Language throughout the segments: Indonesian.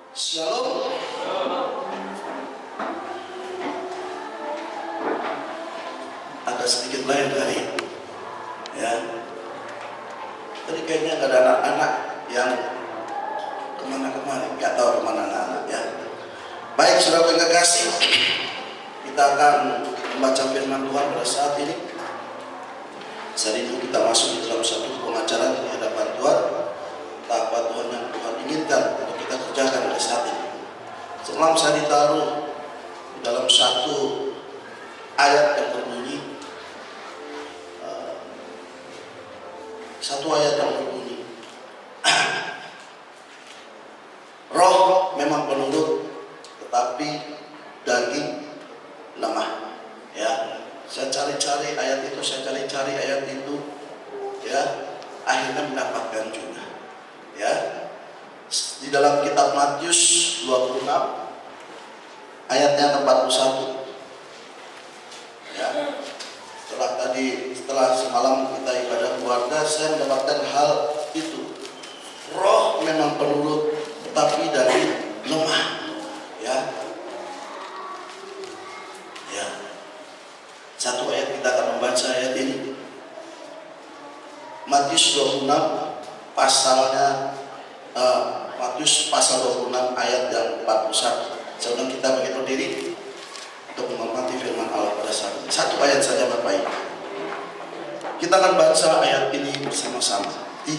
Shalom. Agak sedikit lain hari ya. Tadi kayaknya nggak ada anak-anak yang kemana-kemana, nggak tahu kemana anak-anak ya. Baik, saudara yang kekasih, kita akan membaca firman Tuhan pada saat ini. Saat itu kita masuk di dalam satu pengajaran di hadapan Tuhan, apa Tuhan yang Tuhan inginkan untuk kita kerjakan pada saat ini. Semalam saya ditaruh di dalam satu ayat yang berbunyi, roh memang penurut, tetapi daging lemah. Ya, saya cari-cari ayat itu, ya, akhirnya mendapatkan juga. Ya, di dalam kitab Matius 26 ayatnya 41. Ya, setelah semalam kita ibadah keluarga, saya mendapatkan hal itu. Roh memang penurut, tetapi daging lemah. Ya, ya. Satu ayat kita akan membaca ayat ini. Matius 26 pasalnya Matius pasal 26 ayat yang 41. Saya undang kita bagi berdiri untuk menghormati firman Allah pada saat ini. Satu ayat saja Bapak Ibu. Kita akan baca ayat ini bersama-sama. 3,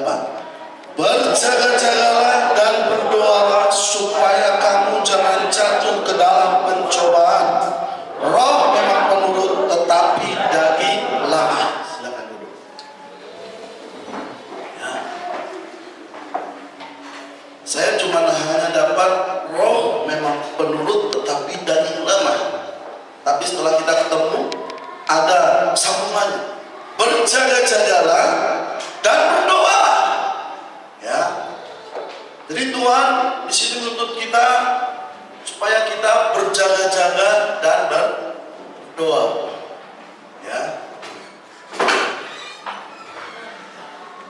4. Berjaga-jagalah dan berdoalah supaya kamu jangan jatuh ke dalam pencobaan. Roh memang penurut, tetapi daging lemah. Silakan duduk. Ya. Saya cuma hanya dapat roh memang penurut, tetapi daging lemah. Tapi setelah kita ketemu, ada sambungannya. Berjaga-jagalah dan berdoalah. Ya. Jadi Tuhan di sini menuntut kita supaya kita berjaga-jaga dan berdoa. Ya.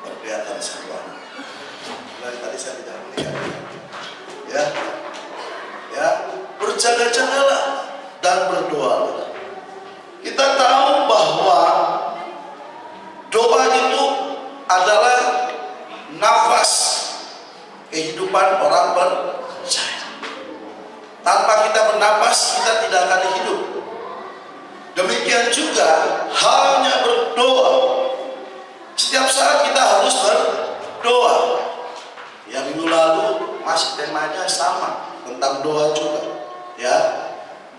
Berkelihatan sambungan. Tadi saya tidak melihat. Ya. Ya, berjaga-jagalah dan berdoalah. Kita tahu bahwa doa itu adalah nafas kehidupan orang percaya. Tanpa kita bernapas, kita tidak akan hidup. Demikian juga halnya berdoa. Setiap saat kita harus berdoa. Ya, minggu lalu masih temanya sama tentang doa juga. Ya,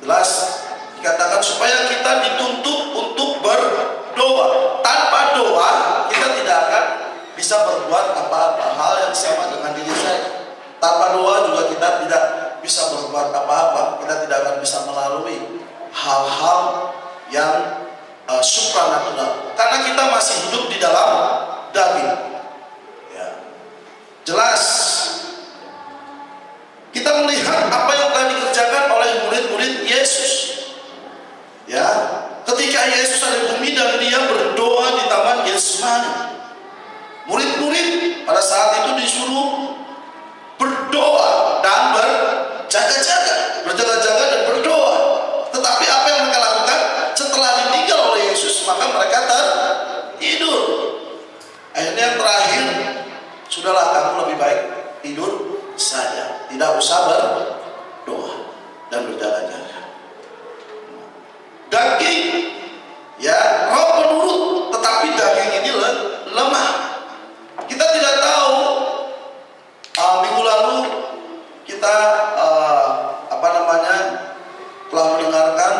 jelas dikatakan supaya kita dituntut untuk berdoa. Tanpa doa kita tidak akan bisa berbuat apa-apa. Hal yang sama dengan diri saya. Tanpa doa juga kita tidak bisa berbuat apa-apa. Kita tidak akan bisa melalui hal-hal yang supranatural. Karena kita masih hidup di dalam daging. Ya. Jelas kita melihat apa yang telah dikerjakan oleh murid-murid Yesus. Ya, ketika Yesus ada di bumi dan dia berdoa di Taman Getsemani, murid-murid pada saat itu disuruh berdoa dan berjaga-jaga dan berdoa. Tetapi apa yang mereka lakukan setelah ditinggal oleh Yesus, maka mereka tertidur. Akhirnya yang terakhir, sudahlah kamu lebih baik tidur saja, tidak usah berdoa dan berjaga-jaga. Daging, ya, roh penurut, tetapi daging ini lemah. Kita tidak tahu. Minggu lalu kita telah mendengarkan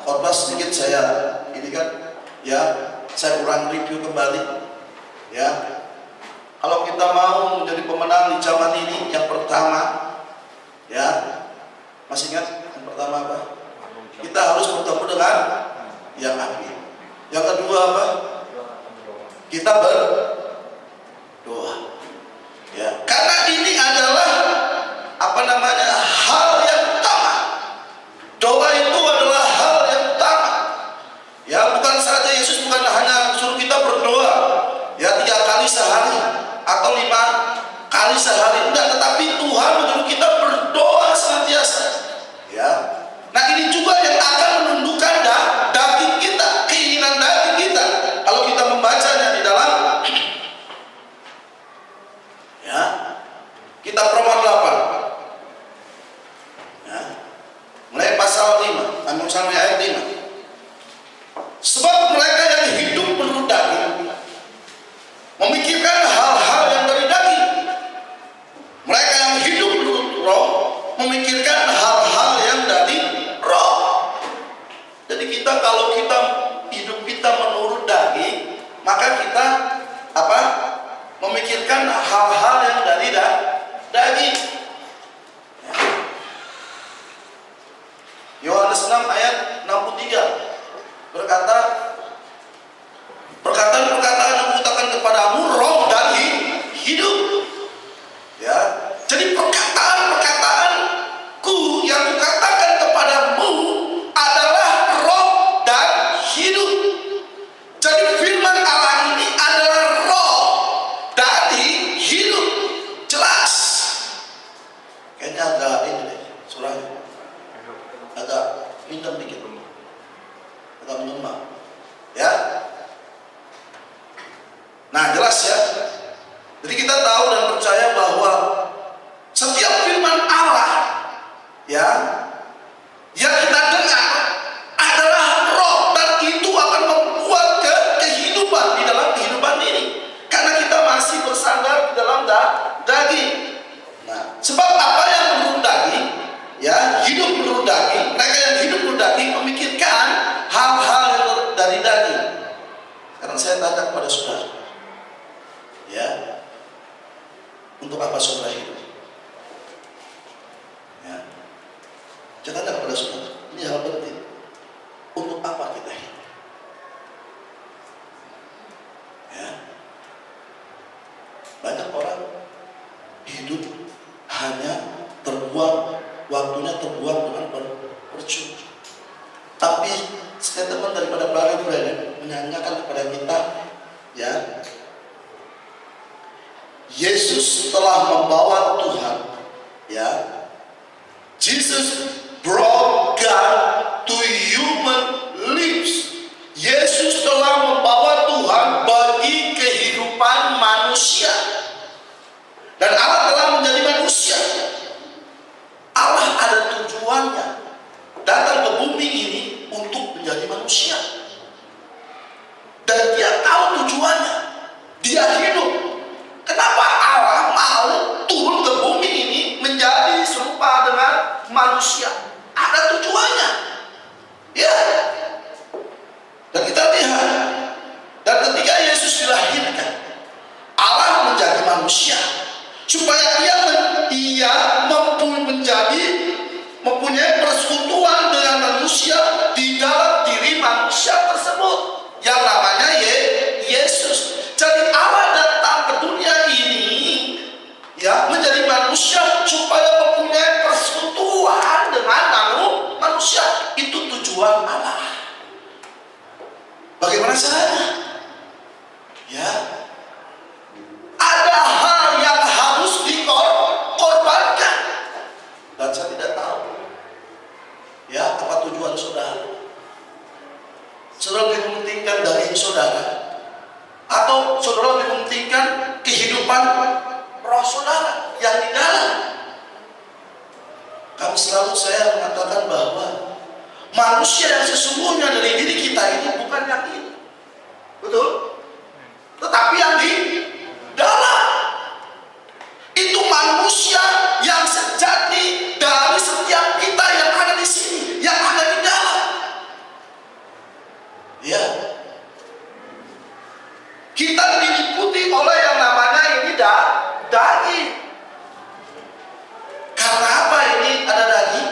khotbah sedikit saya ini kan, ya, saya ulang review kembali. Ya, kalau kita mau menjadi pemenang di zaman ini, yang pertama, ya, masih ingat yang pertama apa? Kita harus bertemu dengan yang ahli. Yang kedua apa? Kita berdoa. Ya, karena ini adalah hal yang utama. Doa itu adalah hal yang utama. Ya, bukan saja Yesus bukan hanya suruh kita berdoa, ya, 3 kali sehari atau 5 kali sehari, enggak, tetapi Tuhan menyuruh kita Kitab Roma 8. Ya. Mulai pasal 5, sampai ayat 5. Sebab mereka yang hidup menurut daging memikirkan hal-hal yang dari daging. Mereka yang hidup menurut roh memikirkan hal-hal yang dari roh. Jadi kalau kita hidup kita menurut daging, maka kita memikirkan hal-hal yang dari daging. Yohanes 6 ayat 63 berkata, perkataan-perkataan yang kukatakan kepadamu roh dan hidup. Ya, jadi perkataan-perkataanku yang kukatakan kepadamu adalah roh dan hidup. Jadi firman Allah ini adalah roh dan hidup. Jelas. Kayaknya agak ini deh, surahnya agak hitam dikit, agak menyembah. Ya. Nah, jelas ya. Jadi kita tahu dan percaya bahwa setiap firman Allah ya yang kita dengar adalah roh, dan itu akan membuat kehidupan di dalam kehidupan ini. Karena kita masih bersandar di dalam daging. Nah, sebab apa yang menurut daging ya, hidup menurut daging, mereka yang hidup menurut daging memikirkan hal-hal yang dari daging. Sekarang saya tanya kepada saudara, ya, untuk apa saudara hidup? Ya, saya tanya kepada saudara, ini hal penting. Untuk apa kita hidup? Ya, banyak orang hidup hanya waktunya terbuang dengan percuma. Tapi statement daripada Bapak Ibu menanyakan kepada kita, ya, Yesus telah membawa Tuhan, ya, Jesus brought God to human lives. Yesus telah membawa Tuhan bagi kehidupan manusia, dan Allah telah menjadi manusia. Allah ada tujuannya datang ke bumi ini untuk menjadi manusia, dan Dia tahu tujuannya. Dia hidup. Kenapa Allah mau turun ke bumi ini menjadi serupa dengan manusia? Ada tujuannya. Ya. Dan kita lihat, dan ketika Yesus dilahirkan, Allah menjadi manusia supaya Dia mempunyai persekutuan dengan manusia di dalam diri manusia tersebut yang namanya Yesus. Jadi Allah datang ke dunia ini, ya, menjadi manusia supaya mempunyai persekutuan dengan manusia. Itu tujuan Allah. Bagaimana caranya? Ya, ada hal yang harus dikorbankan, dan saya tidak tahu, ya, apa tujuan saudara. Saudara lebih mementingkan daging saudara, atau saudara lebih mementingkan kehidupan roh saudara yang di dalam? Kami selalu saya mengatakan bahwa manusia yang sesungguhnya dari diri kita ini bukan yang ini, betul? Tetapi yang di dalam itu manusia yang sejati dari setiap kita yang ada di sini, yang ada di dalam. Ya, kita diliputi oleh yang namanya ini daging. Karena apa ini ada daging?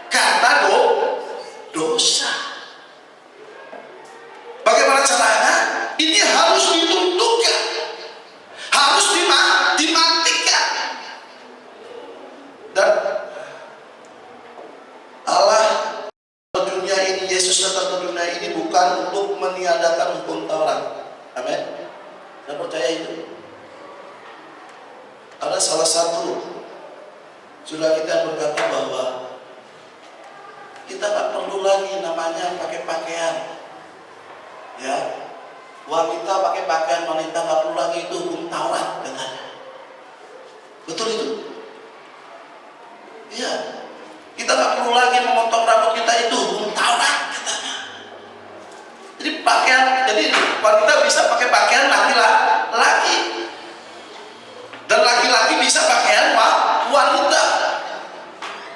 Karena dosa. Bagaimana caranya? Ini harus ditundukkan, harus dimatikan. Dan Allah ke dunia ini, Yesus datang ke dunia ini bukan untuk meniadakan hukum Taurat. Amin. Saya percaya itu. Ada salah satu saudara kita yang berkata bahwa kita tak perlu lagi namanya pakai pakaian, ya, wanita pakai pakaian wanita nggak perlu lagi, itu hukum Taurat katanya. Betul itu? lagi memotong rambut kita itu hukum Taurat katanya. Jadi wanita bisa pakai pakaian laki-laki dan laki-laki bisa pakaian wanita,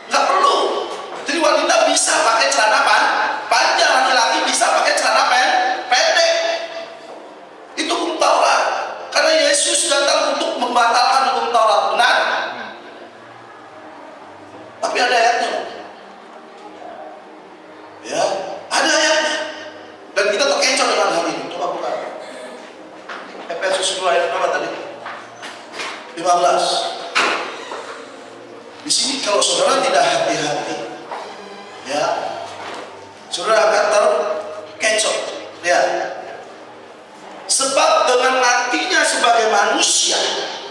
nggak perlu. Jadi wanita bisa pakai celana panjang, laki-laki bisa pakai celana pendek. Itu hukum Taurat, karena Yesus datang untuk membatalkan hukum Taurat, benar? Tapi ada ayatnya, ya, ada ayatnya, dan kita terkecoh dengan hal ini. Coba buka Efesus 2 ayat berapa tadi? 15. Di sini kalau saudara tidak hati-hati, ya, saudara akan terkecoh. Lihat, sebab dengan artinya sebagai manusia,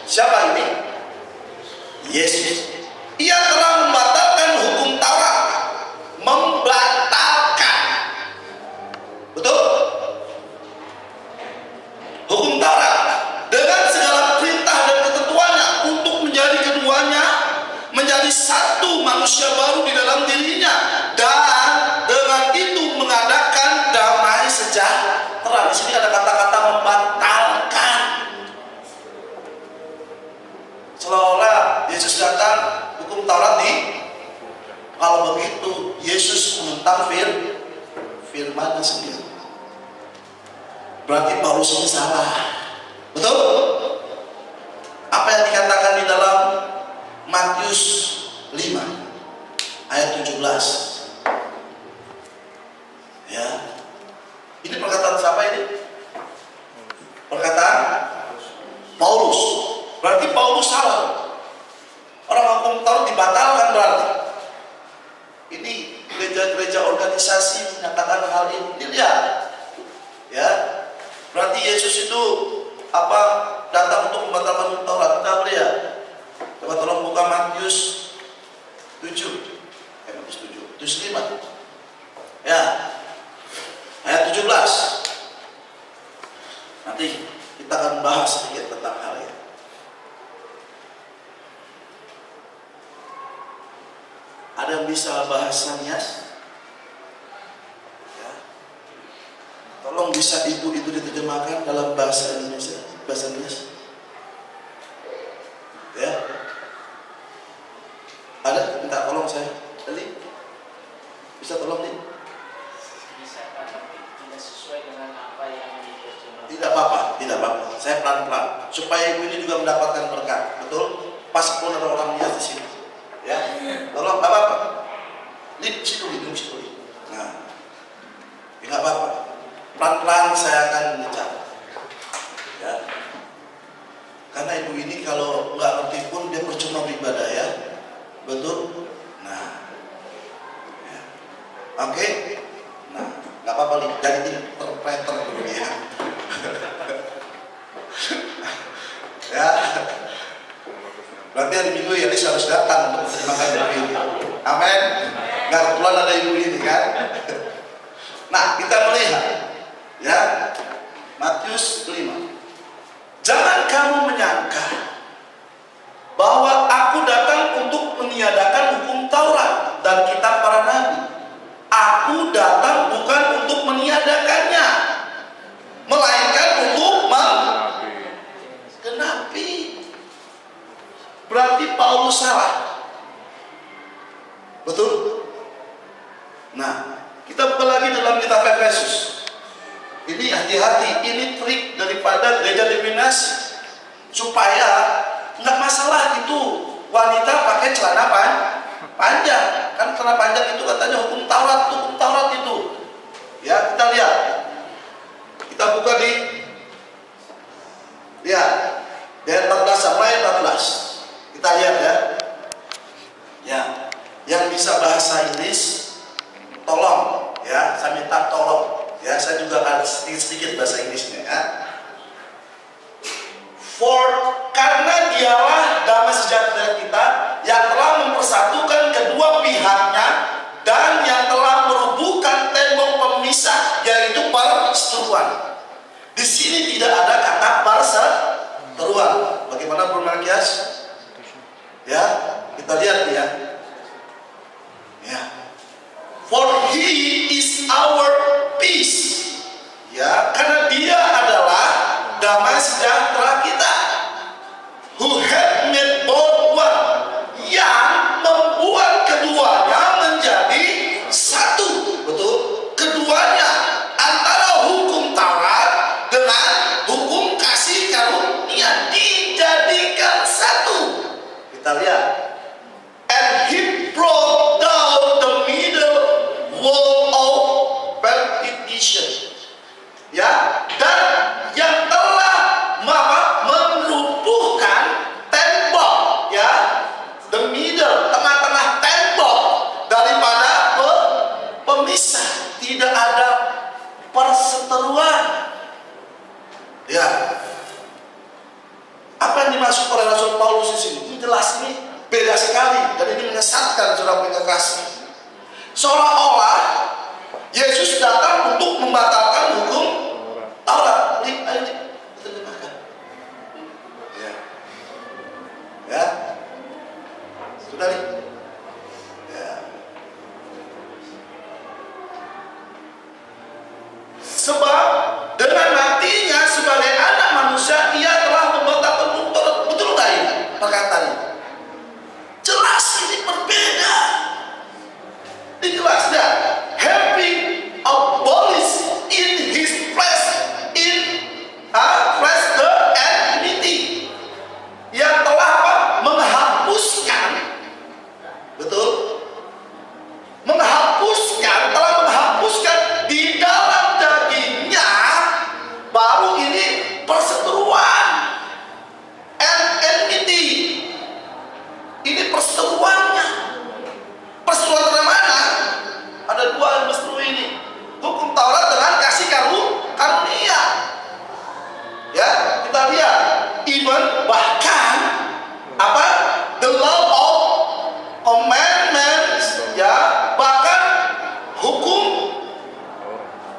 siapa ini? Yesus. Ia telah membatalkan hukum Taurat, membatalkan, betul? Hukum Taurat dengan segala perintah dan ketentuannya untuk menjadi keduanya menjadi satu manusia baru di dalam dirinya, dan dengan itu mengadakan damai sejahtera. Di sini ada kata-kata membatalkan, seolah-olah Yesus datang hukum Taurat kalau begitu Yesus menentang firman-Nya sendiri. Berarti Paulus ini salah, betul? Apa yang dikatakan di dalam Matius 5 ayat 17, ya, ini perkataan siapa ini? Perkataan Paulus. Berarti Paulus salah. Orang hukum Taurat dibatalkan berarti. Ini gereja-gereja organisasi menyatakan hal ini. Ini lihat, ya. Berarti Yesus itu datang untuk membatalkan hukum Taurat. Kita lihat. Coba tolong buka Matius 7. Matius 5. Ya. Ayat 17. Nanti kita akan bahas sedikit tentang hal ini. Ada yang bisa bahasanya? Ya. Tolong bisa ibu itu diterjemahkan dalam bahasa Indonesia, bahasa Inggris. Ya. Ada? Minta tolong saya. Tadi bisa tolong nih? Bisa, tapi tidak sesuai dengan apa yang diterjemahkan. Tidak apa-apa, tidak apa-apa. Saya pelan-pelan supaya ibu ini juga mendapatkan berkat. Betul? Pas pun ada orang lihat di sini. Ya, tolong apa-apa. Ini situ. Nah, nggak apa-apa. Pelan-pelan saya akan bicara. Ya, karena ibu ini kalau nggak ngerti pun dia percuma beribadah, ya, betul. Nah, ya. Oke. Nah, nggak apa-apa nih. Jadi interpreter dulu ya. Ya. Berarti hari Minggu ya harus datang untuk terjemahkan ibu ini. Amin. Nggak kebetulan ada ibu ini kan. Nah, kita melihat, ya, Matius 5. Jangan kamu menyangka bahwa aku datang untuk meniadakan hukum Taurat dan kitab para nabi. Aku datang bukan untuk meniadakannya, melainkan untuk menggenapi. Berarti Paulus salah, betul? Nah, kita buka lagi dalam kitab Efesus. Ini hati-hati, ini trik daripada gereja denominasi supaya nggak masalah itu wanita pakai celana panjang. Kan celana panjang itu katanya hukum Taurat itu. Ya, kita lihat. Kita buka di lihat ayat 14 sampai 14. Kita lihat, ya. Ya, yang bisa bahasa Inggris tolong, ya, saya minta tolong. Ya, saya juga ada sedikit bahasa Inggrisnya, ya. Karena dialah damai sejahtera kita yang telah mempersatukan kedua pihaknya dan yang telah merubuhkan tembok pemisah, yaitu perseteruan. Di sini tidak ada kata perseteruan. Bagaimana Bro Markias? Ya, kita lihat ya. Ya, For He is our peace. Ya, karena Dia adalah damai sejahtera kita. Who had made both one, yang membuat keduanya menjadi satu. Betul? Keduanya antara hukum Taurat dengan hukum kasih karunia dijadikan satu. Kita lihat. And He brought down the middle wall of partition. Ya, dan yang telah melumpuhkan tembok, ya, the middle, tengah-tengah tembok daripada pemisah, tidak ada perseteruan. Ya, apa yang dimaksud oleh Rasul Paulus di sini? Ini jelas, ini beda sekali, dan ini menyesatkan saudara kekasih. Seolah-olah Yesus datang untuk membatalkan hukum Taurat. Ini terjemahkan. Ya, ya, sudah nih. Ya. Sebab dengan matinya sebagai anak manusia, Ia telah membatalkan hukum Taurat. Betul nggak ini perkataannya? Jelas ini berbeda. Ini jelas dah. Having abolished in His flesh, flesh the enmity, yang telah apa? Menghapuskan, betul? Menghapuskan, telah menghapuskan di dalam dagingnya, baru ini perseteruan and enmity. Ini perseteruannya. Perseteruan dari mana? Ada dua yang perseteruan ini. Hukum Taurat dengan kasih karunia. Ya, kita lihat. Even bahkan apa? The law of commandments, ya, bahkan hukum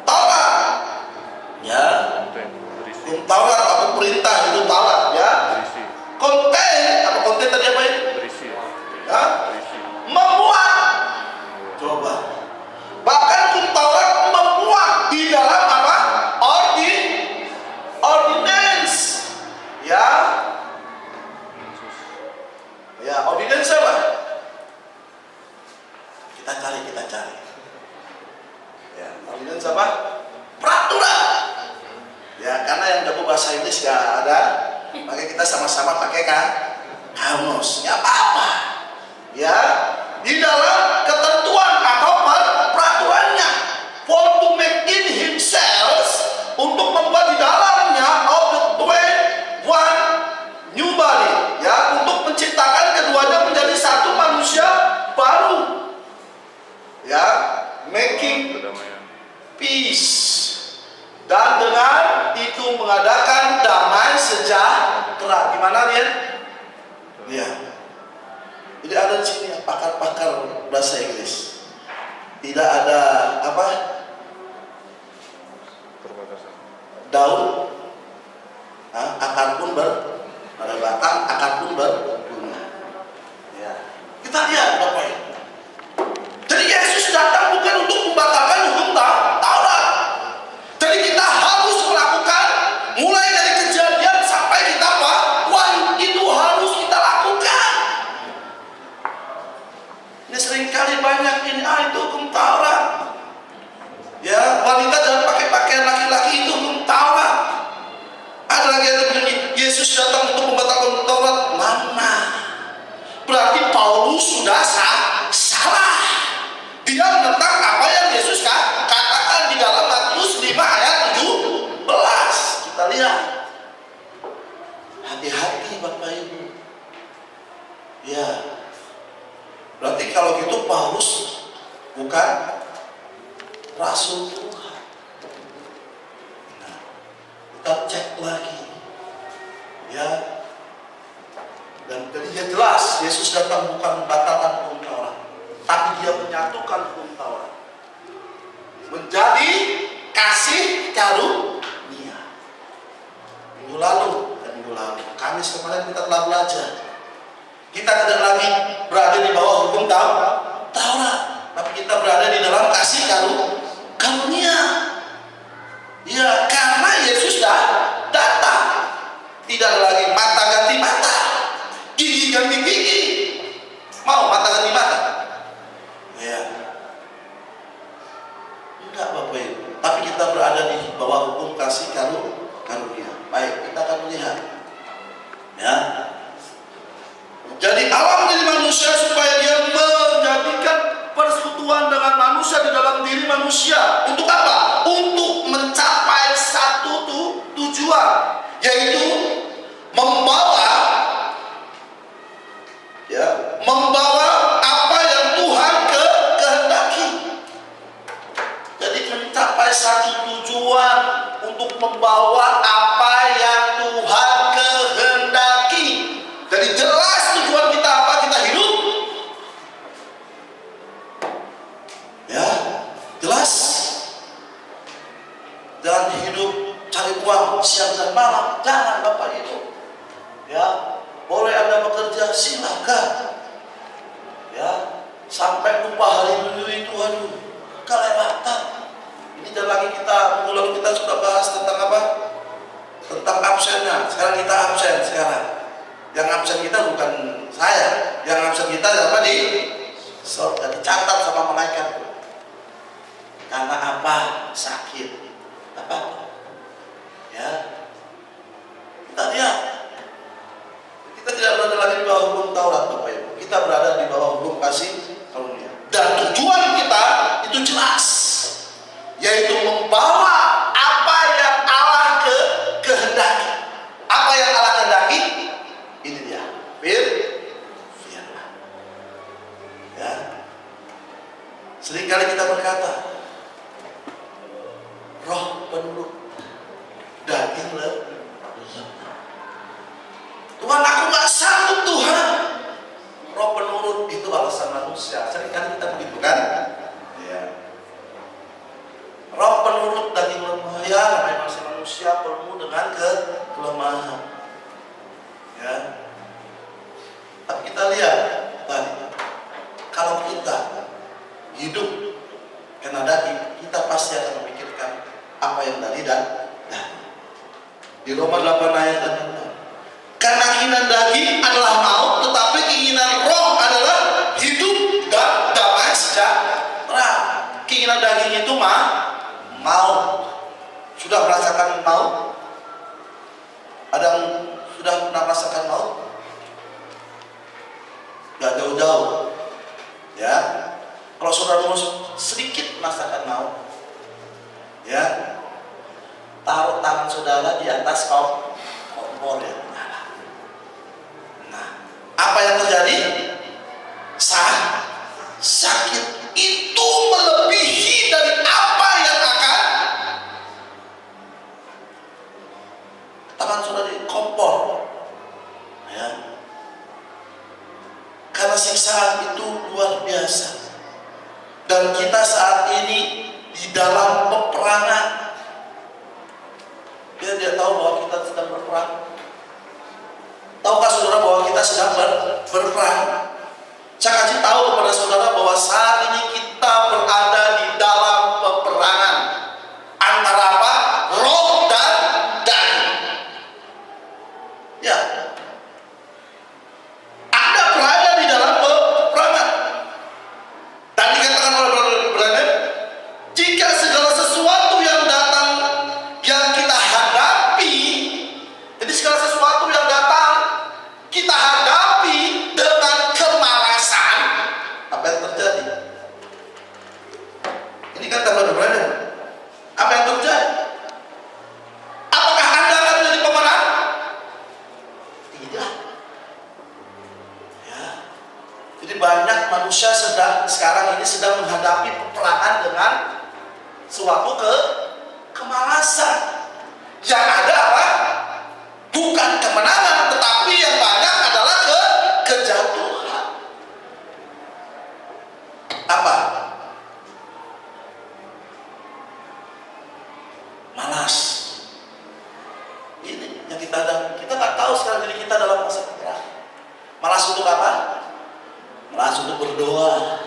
Taurat. Ya. Hukum Taurat atau perintah itu Taurat, ya. Konten tadi apa ini? Ya? Memuat. Coba. Bahkan hukum Taurat memuat di dalam apa? Ordinance. Ya. Ya, ordinance apa? Kita cari. Ya, ordinance apa? Peraturan. Ya, karena yang jago bahasa Inggris gak ada, makanya kita sama-sama pakai kamus. Ya apa-apa. Ya, di dalam ketentuan atau peraturannya, for to make in Himself, untuk membuat di dalamnya of the 21 new body, ya, untuk menciptakan keduanya menjadi satu manusia baru, ya, making peace, dan dengan itu mengadakan damai sejahtera. Gimana Rian? Ya. Jadi ada di sini pakar-pakar bahasa Inggris. Tidak ada apa? Daun, akar pun pada batang, akar pun berbunga. Ya. Kita lihat Bapak Ibu. Jadi Yesus datang bukan untuk membatalkan hukum Taurat. Jadi kita harus melakukan mulai dari kejadian sampai kita apa? Wahyu, itu harus kita lakukan. Ini seringkali banyak ini itu hukum Taurat. Ya, wanita jangan pakai pakaian laki-laki, itu hukum Taurat. Ada lagi yang begini, Yesus datang untuk membatalkan hukum Taurat. Mana? Berarti Paulus sudah salah. Dia menentang apa yang Yesus katakan di dalam Matius 5 ayat 17. Kita lihat. Hati-hati Bapak Ibu. Ya. Berarti kalau gitu Paulus bukan Rasul Tuhan. Nah, kita cek lagi. Ya. Dan jadi jelas Yesus datang bukan membatalkan hukum Taurat, tapi Dia menyatukan hukum Taurat menjadi kasih karunia. Minggu lalu Kamis kemarin kita telah belajar. Kita tidak lagi berada di bawah hukum Taurat, tapi kita kita berada di dalam kasih karunia. Ya, karena Yesus datang. Tidak ada lagi mata ganti mata, gigi ganti gigi. Mau mata ganti mata? Ya. Enggak Bapak Ibu. Tapi kita berada di bawah hukum kasih karunia. Baik, kita akan melihat. Ya. Jadi Allah menjadi manusia supaya dia menjadikan persekutuan dengan manusia di dalam diri manusia. Untuk apa? Untuk mencapai satu tujuan, yaitu membawa apa yang Tuhan kehendaki. Jadi mencapai satu tujuan untuk membawa apa yang Tuhan kehendaki. Jadi jelas tujuan kita apa? Kita hidup. Ya, jelas. Jangan hidup cari uang siang dan malam. Jangan Bapak Ibu. Ya, boleh Anda bekerja silakan. Ya, sampai lupa hari Minggu itu, aduh, kelewatan. Ini dan lagi kita minggu lalu kita sudah bahas tentang apa? Tentang absennya. Sekarang kita absen sekarang. Yang absen kita bukan saya, yang absen kita apa di surga, dicatat sama malaikat. Karena apa? Sakit. Apa? Ya. Kita lihat. Kita tidak berada lagi di bawah hukum Taurat, Bapak Ibu. Kita berada di bawah hukum kasih karunia. Dan tujuan kita itu jelas, yaitu membawa apa yang Allah kehendaki. Apa yang Allah kehendaki? Ini dia, firman. Ya. Seringkali kita berkata, roh penurut, daging lemah. Tuhan, aku gak sanggup Tuhan. Roh penurut itu alasan manusia. Seringkali kita begitu kan? Ya. Roh penurut daging lemah, ya namanya manusia penuh dengan kelemahan. Ya. Tapi kita lihat tadi, kalau kita hidup karena daging, kita pasti akan memikirkan apa yang tadi dan di Roma 8 ayat 6. Karena keinginan daging adalah maut, tetapi keinginan roh adalah hidup dan damai sejahtera. Keinginan daging itu maut. Sudah merasakan maut? Ada yang sudah pernah merasakan maut? Gak jauh-jauh. Ya. Kalau saudara sedikit merasakan maut, ya, taruh tangan saudara di atas kompor ya. Nah, apa yang terjadi? Sakit itu melebihi dari apa yang akan tangan saudara di kompor. Ya. Karena siksaan itu luar biasa. Dan kita saat ini di dalam peperangan. Dia tahu bahwa kita sedang berperang. Tahukah saudara bahwa kita sedang berperang? Saya kasih tahu kepada saudara bahwa saat ini kita berada di dalam peperangan antara apa? Roh dan daging. Ya. Anda berada di dalam peperangan. Dan dikatakan oleh Brother Branham, jika segala sesuatu yang datang yang kita hadapi, jadi segala sesuatu yang datang kita hadapi dengan kemalasan, apa yang terjadi? Ini kan Brother Branham. Apa yang terjadi? Apakah Anda akan menjadi pemenang? Tidak. Ya. Jadi banyak manusia sekarang ini sedang menghadapi peperangan dengan suatu kemalasan. Yang ada apa? Bukan kemenangan, tetapi yang banyak adalah kejatuhan. Apa? Malas. Ini yang kita nggak tahu sekarang diri kita dalam masa perang. Malas untuk apa? Malas untuk berdoa.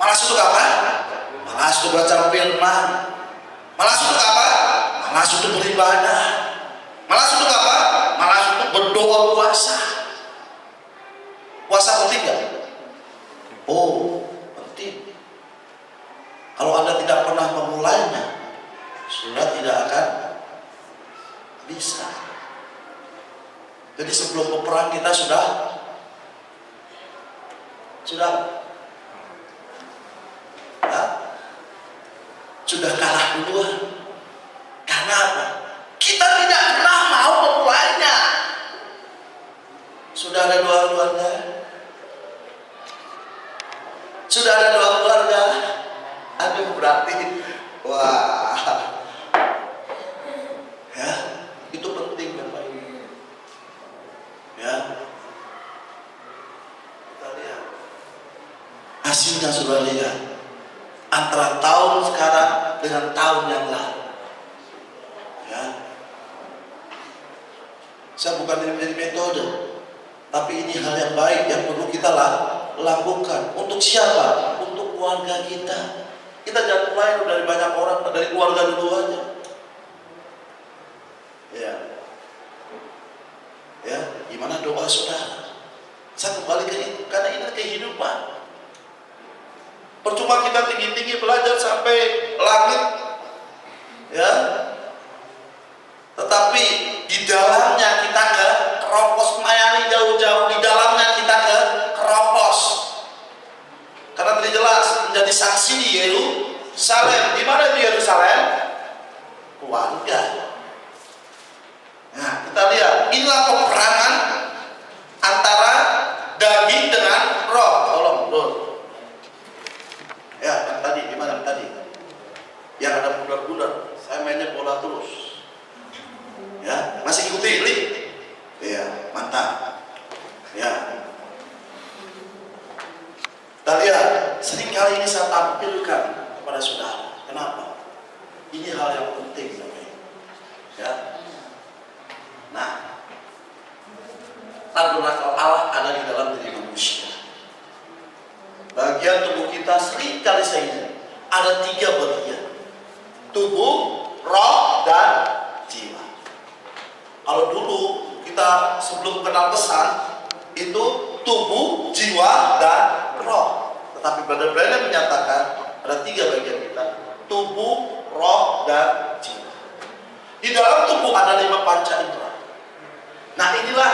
Malas untuk apa? Malas untuk baca firman. Malas untuk apa? Malas untuk beribadah. Malas untuk apa? Malas untuk berdoa puasa. Puasa penting gak? Oh, penting. Kalau Anda tidak pernah memulainya, sudah tidak akan bisa. Jadi sebelum peperang kita sudah kalah duluan. Karena apa? Kita tidak pernah mau memulainya. Sudah ada doa keluarga. Sudah ada doa keluarga. Aduh, berarti wah. Ya, itu penting Bapak Ibu. Ya. Kita lihat hasilnya, sudah lihat antara tahun sekarang dengan tahun yang lalu. Ya. Saya bukan ini menjadi metode, tapi ini hal yang baik yang perlu kita lakukan. Untuk siapa? Untuk keluarga kita. Kita jangan mulai dari banyak orang, dari keluarga dulu aja. Ya. Ya, gimana doa saudara? Saya kembali ke itu, karena ini kehidupan. Percuma kita tinggi-tinggi belajar sampai langit, ya, tetapi di dalamnya kita keropos, melayani jauh-jauh, di dalamnya kita keropos. Karena tadi jelas menjadi saksi di Yerusalem. Di mana di Yerusalem? Keluarga. Nah, kita lihat inilah peperangan antara daging dengan roh. Tolong, bro. Ya, yang tadi gimana tadi? Yang ada budak-budak, saya mainnya bola terus. Ya, masih ikuti ini? Iya, mantap. Ya. Kita lihat, seringkali ini saya tampilkan kepada saudara. Kenapa? Ini hal yang penting, ya. Nah, tabernakel Allah ada di dalam diri manusia. Bagian tubuh kita seringkali saya ada 3 bagian: tubuh, roh, dan jiwa. Kalau dulu kita sebelum kenal pesan itu tubuh, jiwa, dan roh. Tetapi Brother Branham menyatakan ada 3 bagian kita: tubuh, roh, dan jiwa. Di dalam tubuh ada 5 panca indera. Nah, inilah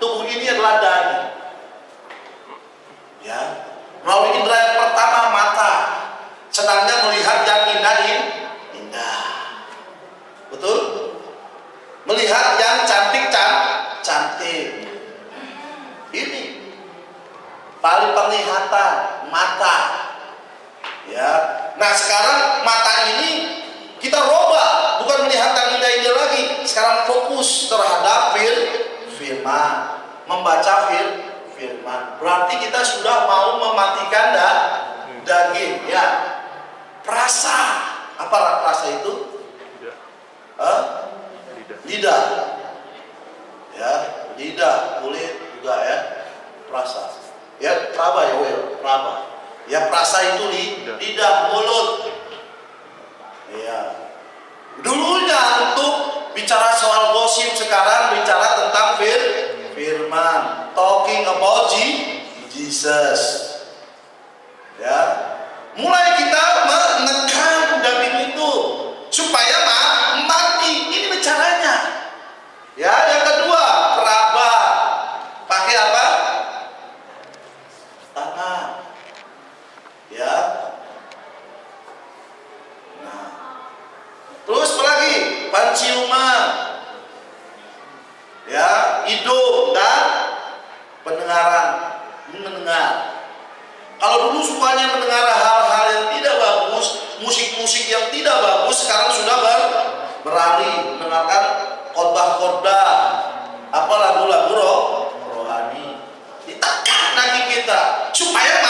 tubuh ini adalah daging. Ya. Melalui indera yang pertama, mata, senangnya melihat yang indah. Betul? Melihat yang cantik. Ini paling penglihatan, mata. Ya. Nah, sekarang mata ini kita robah, bukan melihat yang indah-indah lagi. Sekarang fokus terhadap firman, membaca firman. Berarti kita sudah mau mematikan daging, ya. Perasa, apa rasa itu? Lidah. Ya, lidah, kulit juga ya. Perasa. Ya, praba ya, praba. Ya, perasa itu lidah, mulut. Ya. Dulunya untuk bicara soal gosip, sekarang bicara tentang firman. Talking about Jesus. Ya. Mulai kita menekan daging itu supaya mati. Ini bicaranya. Ya, yang kedua, peraba. Pakai apa? Tangan. Ya. Nah. Terus apa lagi? Penciuman. Ya, hidung dan pendengaran, mendengar. Kalau dulu sukanya mendengar hal-hal yang tidak bagus, musik-musik yang tidak bagus, sekarang sudah beralih mendengarkan khotbah-khotbah, apa lagu-lagu rohani. Ditekan lagi kita supaya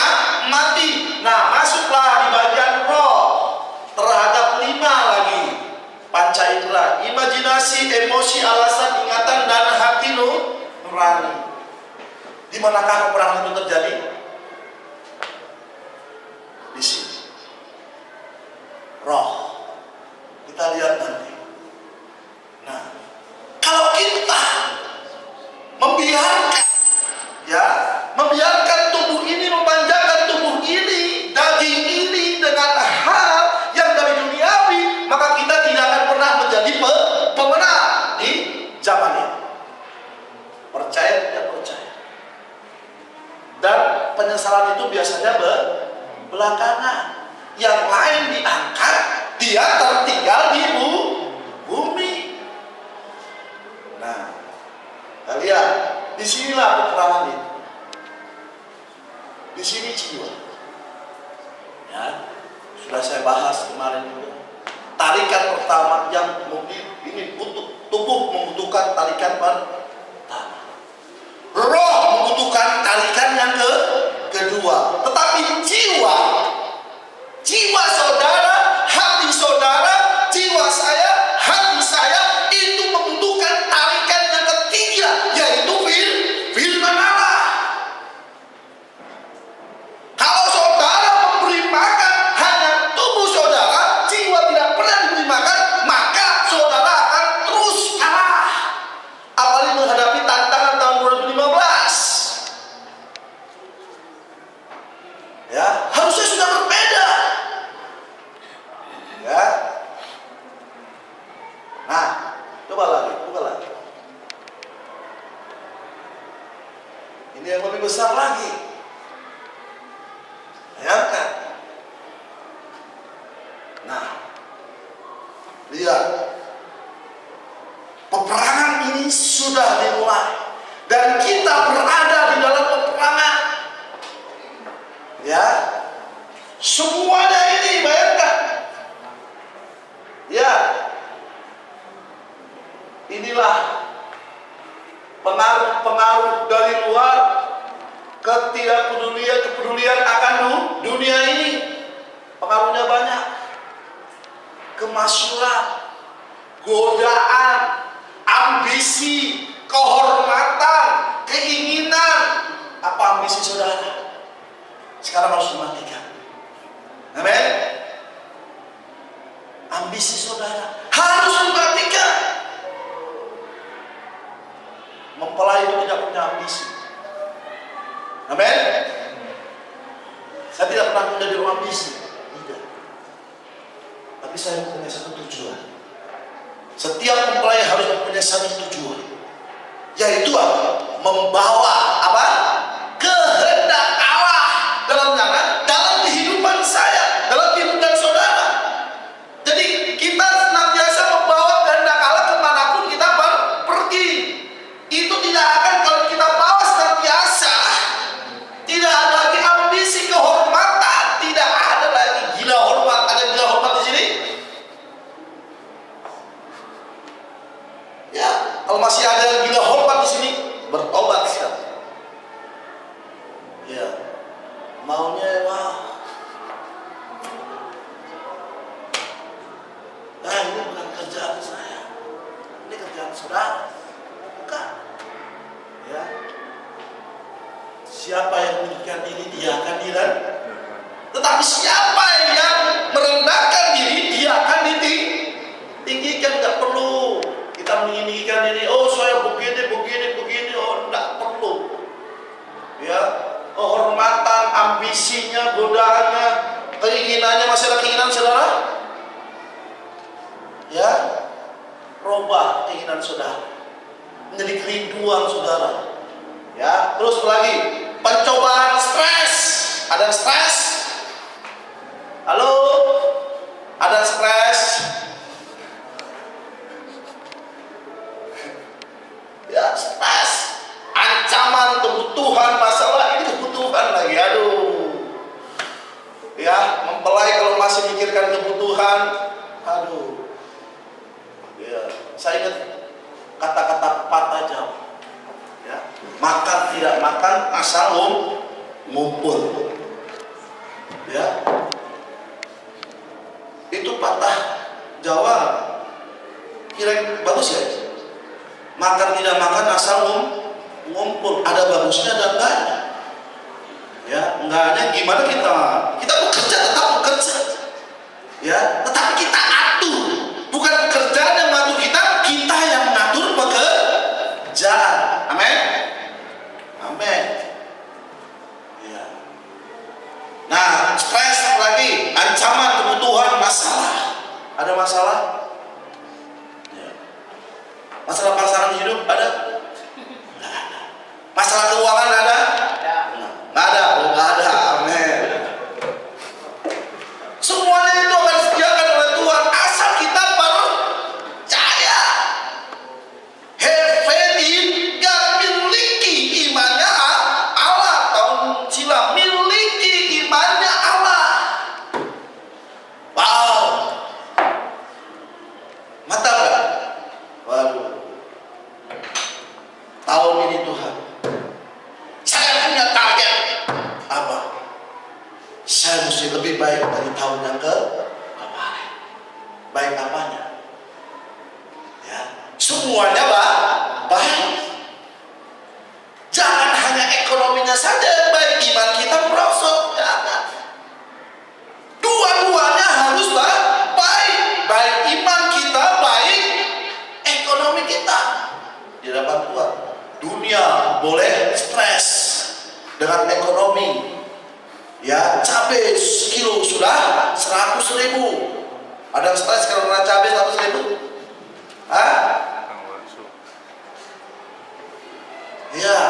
mati. Nah, masuklah di bagian roh terhadap 5 lagi panca indera: imajinasi, emosi, alasan, ingatan, dan hati nurani. Di manakah peperangan itu terjadi? Di kesalahan itu biasanya belakangan. Yang lain diangkat, dia tertinggal di bumi. Nah, kalian, disinilah peperangan itu. Di sini jiwa. Ya, sudah saya bahas kemarin juga. Tarikan pertama yang ini tubuh membutuhkan tarikan pertama. Roh membutuhkan tarikan yang kedua. Tetapi jiwa saudara, hati saudara, jiwa saya, hati saya itu membutuhkan tarikan yang ketiga, yaitu firman Allah. Kalau saudara memberi makan hanya tubuh saudara, jiwa tidak pernah diberi makan, maka saudara akan terus kalah. Apalagi menghadapi tantangan tahun 2015. Ya, harusnya sudah berbeda. Ya. Nah, coba lagi. Ini yang lebih besar lagi. Bayangkan. Nah, lihat. Peperangan ini sudah dimulai. Dan kita berada di dalam peperangan. Ya. Semuanya ini bayangkan. Ya. Inilah pengaruh-pengaruh dari luar, kepedulian akan dunia ini. Pengaruhnya banyak. Kemasyhuran, godaan, ambisi, kehormatan, keinginan. Apa ambisi saudara? Sekarang harus dimatikan. Amin. Ambisi saudara harus dimatikan. Mempelai itu tidak punya ambisi. Amin. Saya tidak pernah menjadi ambisi. Tidak. Tapi saya mempunyai satu tujuan. Setiap mempelai harus mempunyai satu tujuan. Yaitu apa? Membawa apa? Kehendak Allah dalam kehidupan saya, dalam kehidupan saudara. Jadi kita senantiasa membawa kehendak Allah kemanapun kita pergi. Itu tidak akan, kalau kita bawa senantiasa, tidak ada lagi ambisi kehormatan, tidak ada lagi gila hormat. Ada gila hormat di sini? Ya, kalau masih ada gila hormat di sini, bertobat sekarang. Ya, maunya nah, ini bukan kerjaan saya, ini kerjaan saudara. Bukan. Ya. Siapa yang meninggikan diri, dia akan direndahkan. Tetapi siapa yang merendahkan diri, dia akan ditinggikan. Tidak perlu kita meninggikan diri. Oh, saya begini. Oh, tidak perlu. Ya, kehormatan, ambisinya, godaannya, keinginannya, masih ada keinginan saudara? Ya, robah keinginan saudara menjadi kerinduan saudara. Ya, terus lagi pencobaan stres. Ada stres? Halo? Ada stres? Ya, stres. Ancaman, kebutuhan, masalah, ini kebutuhan lagi. Aduh. Ya, mempelai kalau masih mikirkan kebutuhan, aduh. Ya, saya ingat kata-kata patah jauh. Ya, makan tidak makan asal ngumpul. Ya, itu patah Jawa. Kira bagus ya? Makan tidak makan asal ngumpul. Ada bagusnya dan enggaknya. Ya, enggaknya gimana kita bekerja tetap bekerja. Ya, tetapi kita atur. Bukan pekerjaan yang mengatur kita yang mengatur pekerjaan. Amin. Amin. Ya. Nah, stres lagi, ancaman, kebutuhan, masalah. Ada masalah? Ya. Masalah pasangan hidup ada? Nggak ada. Masalah keuangan ada? Nggak ada. Oh, nggak ada. saya mesti lebih baik dari tahun yang kemarin. Baik apanya? Ya, semuanya baik. Jangan hanya ekonominya saja yang baik, iman kita merosot. Jangan. Dua-duanya harus baik. Baik iman kita, baik ekonomi kita. Di hadapan Tuhan. Dunia boleh stres dengan ekonomi. Ya, cabai sekilo sudah 100.000. Ada yang stres karena cabai 100.000? Hah? Ya,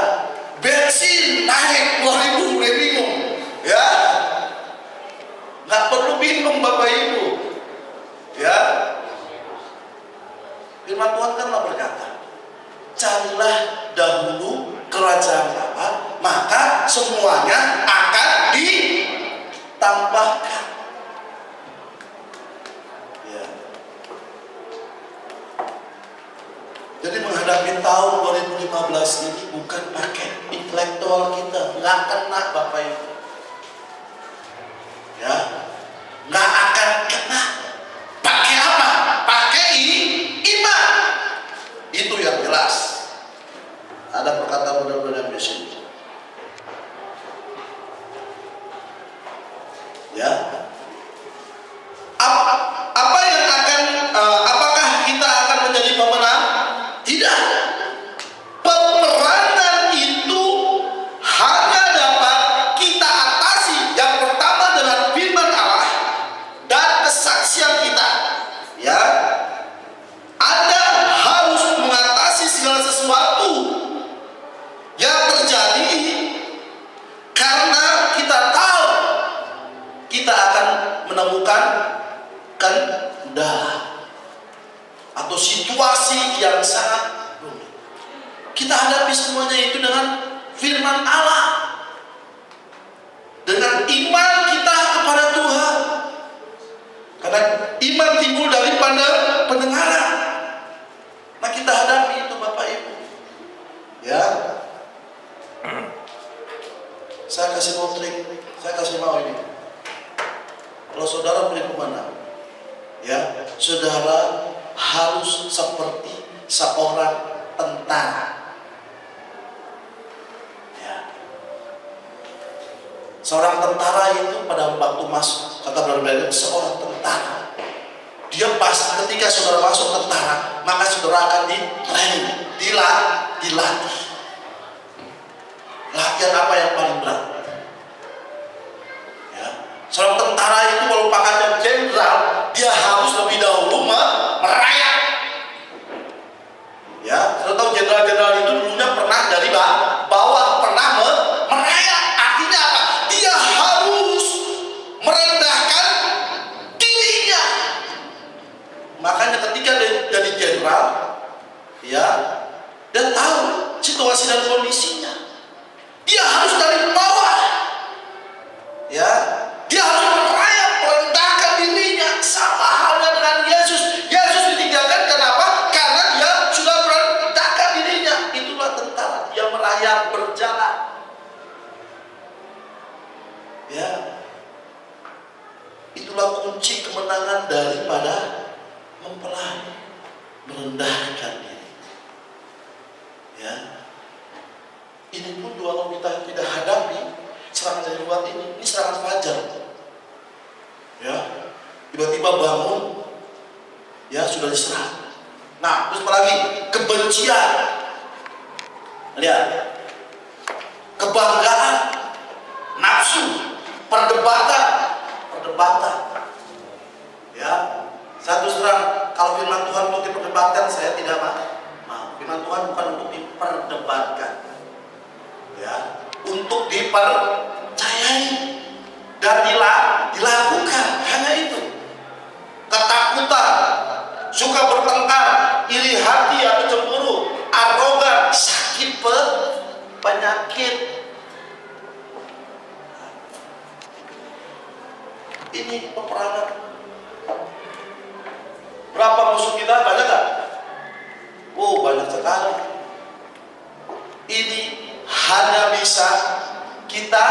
bensin naik 2.000, mulai bingung. Ya, nggak perlu bingung Bapak Ibu. Ya, firman Tuhan kan berkata, carilah dahulu kerajaan Allah, maka semuanya akan ditambahkan. Ya. Jadi menghadapi tahun 2015 ini bukan pakai intelektual kita, nggak kena Bapak Ibu. Ya, nggak akan kena. Pakai apa? Pakai iman. Itu yang jelas. Ada perkataan benar-benar di sini. Ya. Apa yang akan? Apakah kita akan menjadi pemenang? Tidak. Peperangan itu hanya dapat kita atasi. Yang pertama dengan firman Allah dan kesaksian kita. Ya. Anda harus mengatasi segala sesuatu yang terjadi karena kita tahu kita akan menemukan kendala atau situasi yang sangat rumit. Kita hadapi semuanya itu dengan firman Allah, dengan iman kita kepada Tuhan. Karena iman timbul daripada pendengaran. Nah, kita hadapi itu Bapak Ibu. Ya. Saya kasih mau trik, saya kasih mau ini. Kalau saudara punya pemenang, ya, saudara harus seperti seorang tentara. Ya. Seorang tentara itu pada waktu masuk, kata Brother seorang tentara. Dia pasti ketika saudara masuk tentara, maka saudara akan di-training, dilatih. Latihan apa yang paling berat? Ya. Seorang tentara itu kalau pangkatnya jenderal, dia harus lebih dahulu merayap. Ya, saudara tahu jenderal-jenderal itu dulunya pernah dari bawah, pernah merayap. Artinya apa? Dia harus merendahkan dirinya. Makanya ketika dia jadi jenderal, ya, dia tahu situasi dan kondisinya. Dia harus dari bawah, ya, dia harus merayap, merendahkan dirinya. Sama halnya dengan Yesus. Yesus ditinggalkan kenapa? Karena dia sudah merendahkan dirinya. Itulah tentara, dia merayap, berjalan. Ya, itulah kunci kemenangan daripada mempelai, merendahkan diri. Ya. Ini pun kalau kita tidak hadapi serangan dari luar ini serangan fajar. Ya, tiba-tiba bangun, ya sudah diserang. Nah, terus apa lagi? Kebencian. Lihat, kebanggaan, nafsu, perdebatan. Ya, satu serang. Kalau firman Tuhan untuk diperdebatkan, saya tidak mau. Firman Tuhan bukan untuk diperdebatkan. Ya, untuk dipercayai dan dilakukan, hanya itu. Ketakutan, suka bertengkar, iri hati atau cemburu, arogan, sakit penyakit. Ini peperangan. Berapa musuh kita? Banyak gak? Oh, banyak sekali. Ini hanya bisa kita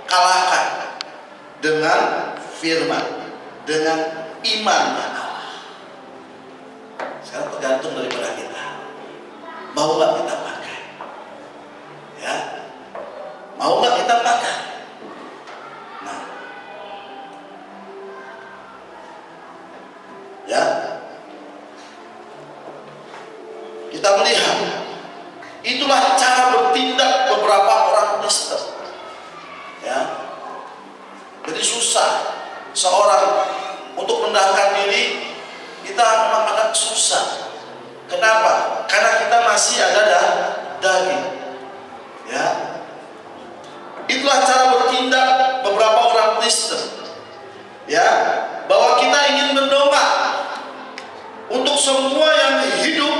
kalahkan dengan firman, dengan imannya Allah. Sekarang tergantung daripada kita, mau nggak kita pakai, ya, mau nggak kita pakai. Nah, ya, kita melihat itulah cara bertindak beberapa orang Kristen, ya. Jadi susah seorang untuk mendahkan diri, kita memang agak susah. Kenapa? Karena kita masih ada daging, ya. Itulah cara bertindak beberapa orang Kristen, ya, bahwa kita ingin mendongak untuk semua yang hidup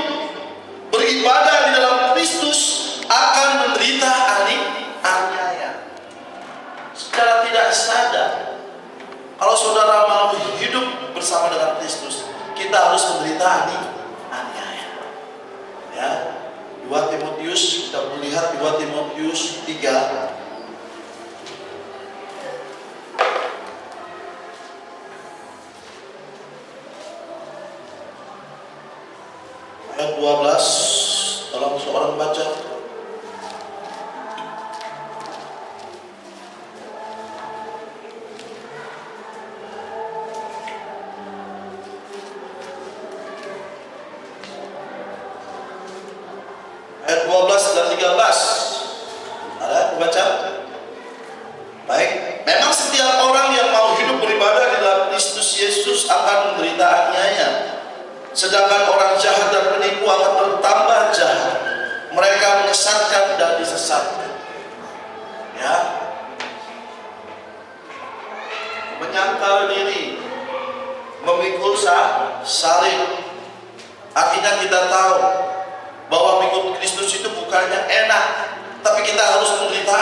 beribadah di dalam Kristus akan menderita aniaya. Secara tidak sadar, kalau saudara mau hidup bersama dengan Kristus, kita harus menderita aniaya. Ya, 2 Timotius, kita melihat 2 Timotius 3 ayat 12, tolong seorang baca. Ayat 12 dan 13. Ada baca? Baik, memang setiap orang yang mau hidup beribadah di dalam Kristus Yesus akan menderita aniaya. Sedangkan orang jahat dan penipu akan bertambah jahat. Mereka menyesatkan dan disesatkan. Ya, menyangkal diri, memikul salib. Artinya kita tahu bahwa mengikut Kristus itu bukannya enak, tapi kita harus menderita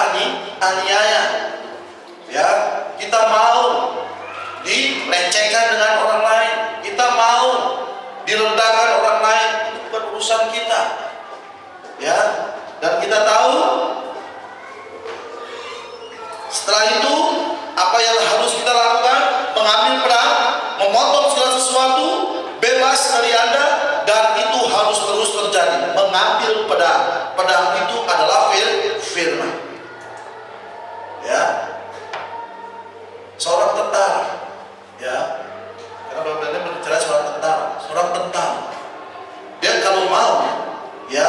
aniaya. Ya, kita mau dilecehkan dengan orang lain, kita mau direndahkan orang lain, itu bukan urusan kita, ya. Dan kita tahu setelah itu apa yang harus kita lakukan? Mengambil pedang, memotong segala sesuatu, bebas dari Anda, dan itu harus terus terjadi. Mengambil pedang itu adalah firman, ya. Seorang tentara, ya. Karena Bapak berbicara seorang tentara, dia kalau mau, ya,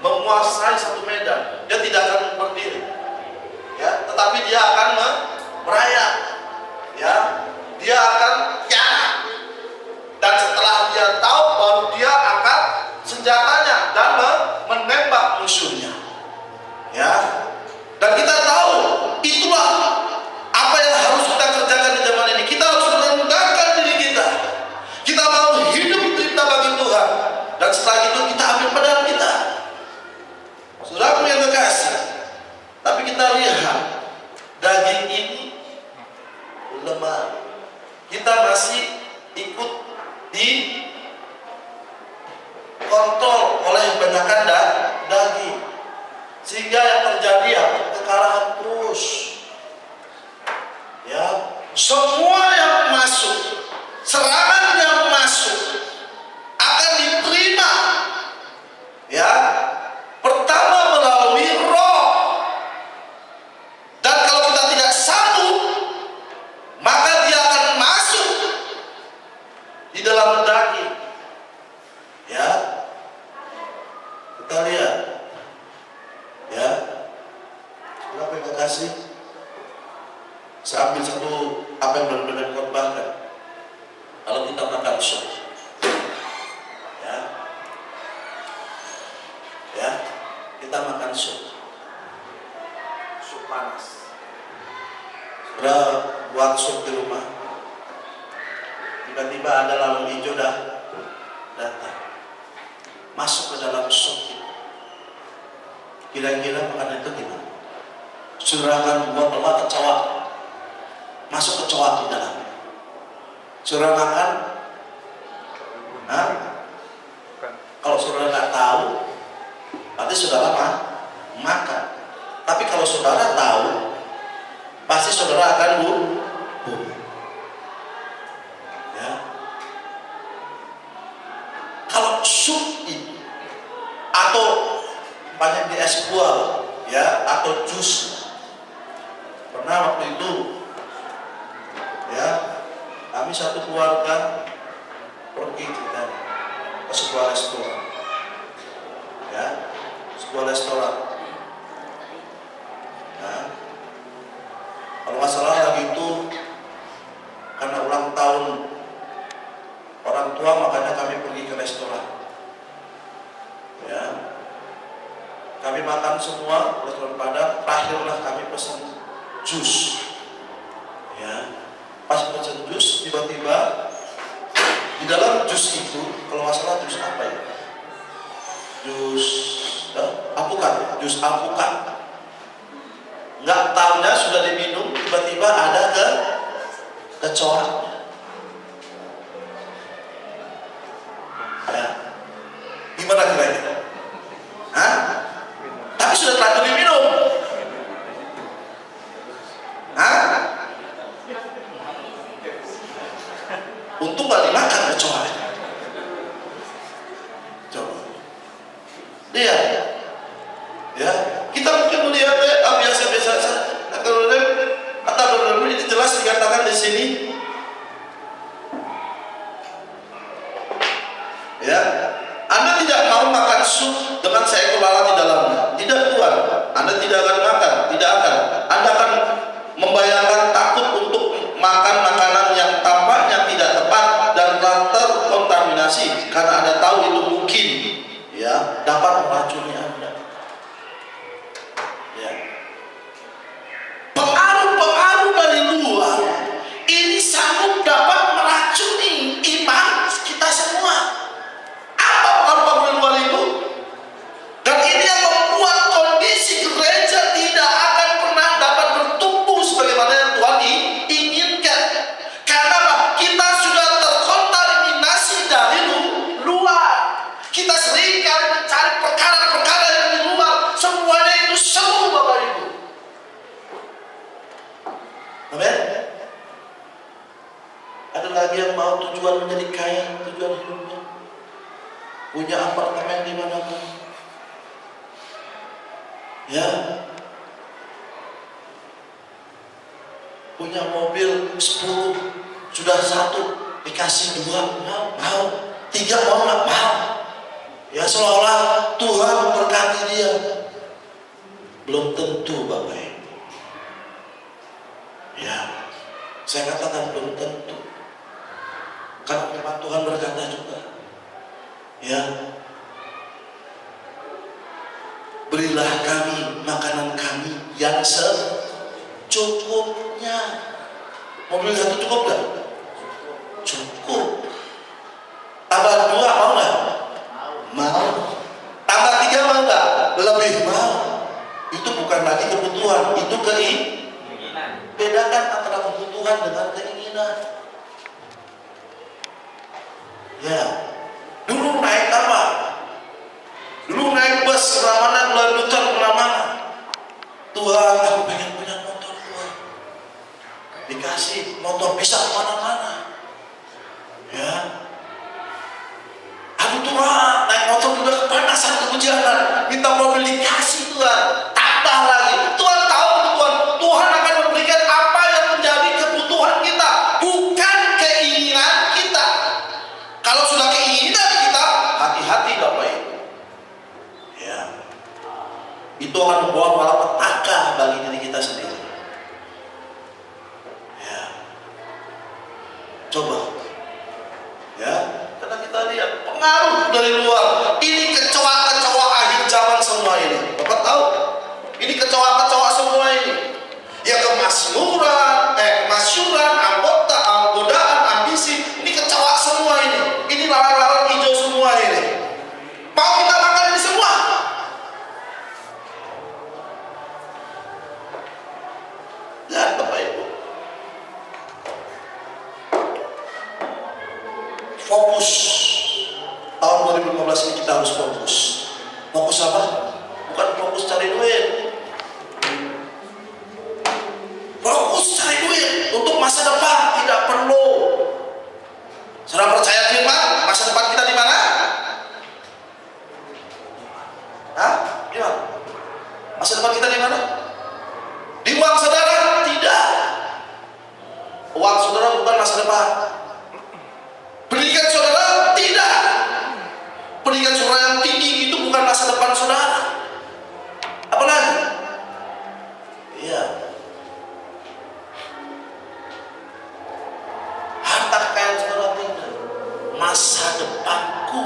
menguasai satu medan, dia tidak akan berdiri, ya, tetapi dia akan merayap, ya, dia akan dan setelah dia tahu, baru dia angkat senjatanya dan menembak musuhnya, ya. Dan kita tahu itulah apa yang harus kita kerjakan di zaman ini. Kita harus merendahkan diri kita. Kita mau hidup kita bagi Tuhan. Dan setelah itu kita ambil pedang kita. Saudaraku yang terkasih, tapi kita lihat daging ini lemah. Kita masih ikut di kontrol oleh kebanyakan daging, sehingga yang terjadi kekalahan terus. Ya, semua yang masuk, serangan yang masuk akan diterima, ya, pertama melalui roh. Dan kalau kita tidak sanggup, maka dia akan masuk di dalam daging, ya. Kita lihat, ya, kenapa yang kasih? Saya ambil satu apa yang benar-benar korbankan. Kalau kita makan sup, ya, kita makan sup panas. Sudah buat sup di rumah, tiba-tiba ada lalang hijau datang, masuk ke dalam sup itu. Kira-kira makanan itu gimana? Saudara akan buat lemak kecoa, masuk kecoa di dalam. Saudara makan, kalau saudara nggak tahu, berarti saudara makan. Tapi kalau saudara tahu, pasti saudara akan bumi. Ya. Kalau sup itu atau banyak di es buah, ya, atau jus. Pernah waktu itu, ya, kami satu keluarga pergi ke sebuah restoran, ya, sebuah restoran. Nah, kalau nggak salah lagi itu karena ulang tahun orang tua, makanya kami pergi ke restoran. Ya, kami makan semua restoran Padang. Terakhirlah kami pesan jus. Ya, pas pesan jus, tiba-tiba di dalam jus itu, kalau nggak salah jus apa ya? Jus alpukat, jus alpukat. Nggak tahunya sudah diminum, tiba-tiba ada kecoa. Ya, gimana kira-kira? Hah? Tapi sudah terlanjur diminum. Hah? Untung gak dimakan kecoa. Coba. Lihat. Ya, kita mungkin melihat biasa-biasa saja. Kata ini jelas dikatakan di sini. Ya, Anda tidak mau makan sup dengan seekor lalat di dalamnya. Tidak, Tuhan. Anda tidak akan makan, tidak akan. Anda akan membayangkan takut untuk makan makanan yang tampaknya tidak tepat dan terkontaminasi, karena Anda tahu itu mungkin, ya, dapat meracuni Anda. Ya. Pengaruh-pengaruh dari luar ini sanggup dapat meracuni iman kita semua. Apa pengaruh-pengaruh dari luar itu? Dan ini yang membuat kondisi gereja tidak akan pernah dapat bertumbuh sebagaimana yang Tuhan inginkan. Karena apa? Kita sudah terkontaminasi dari luar. Kita seringkali mencari perkara-perkara yang di luar. Semuanya itu semu, Bapak Ibu. Amin. Ada lagi yang mau tujuan menjadi kaya, tujuan hidupnya, punya apartemen di mana-mana. Ya, punya mobil 10, sudah 1 dikasih 2, mau 3, mau nggak mau. Ya, seolah-olah Tuhan memberkati dia. Belum tentu, Bapak Ibu. Ya, saya katakan belum tentu. Karena firman Tuhan berkata juga, ya, berilah kami makanan kami yang secukupnya. Mobil 1 cukup gak? Cukup. Tambah 2 mau gak? Mau. Tambah 3 mau gak? Lebih mau. Itu bukan lagi kebutuhan, itu keinginan. Bedakan antara kebutuhan dengan keinginan. Ya, dulu naik apa? Dulu naik bus kemana-mana, melanjutkan kemana-mana. Tuhan, aku pengen punya motor, Tuhan. Dikasih motor bisa kemana-mana. Ya. Aduh Tuhan, naik motor udah kepanasan, kehujanan. Minta mobil dikasih, Tuhan. Tambah lagi. Tuhan tahu kebutuhan. Tuhan akan memberikan apa yang menjadi kebutuhan kita, bukan keinginan kita. Kalau sudah keinginan kita, hati-hati Bapak Ibu. Ya, itu akan membawa malapetaka bagi diri kita sendiri. Ya, coba, ya, karena kita lihat pengaruh dari luar. Ini kecoa-kecoa akhir zaman semua ini. Bapak tahu? Ini kecoa-kecoa semua ini. Ya, kemasyuran, anggodaan, ambisi. Ini kecoa semua ini. Ini lalat-lalat hijau semua ini. Mau kita makan ini semua? Dan Bapak Ibu, fokus. Tahun 2015 ini kita harus fokus. Fokus apa? Bukan fokus cari duit. Fokus cari duit. masa depan tidak perlu. Saudara percaya firman? Masa depan kita di mana? Hah? Di mana? Masa depan kita di mana? Di uang saudara? Tidak. Uang saudara bukan masa depan. Pendidikan saudara? Tidak. Pendidikan saudara yang tinggi itu bukan masa depan saudara. Apalagi? Iya. Harta kekayaan saudara tidak. Masa depanku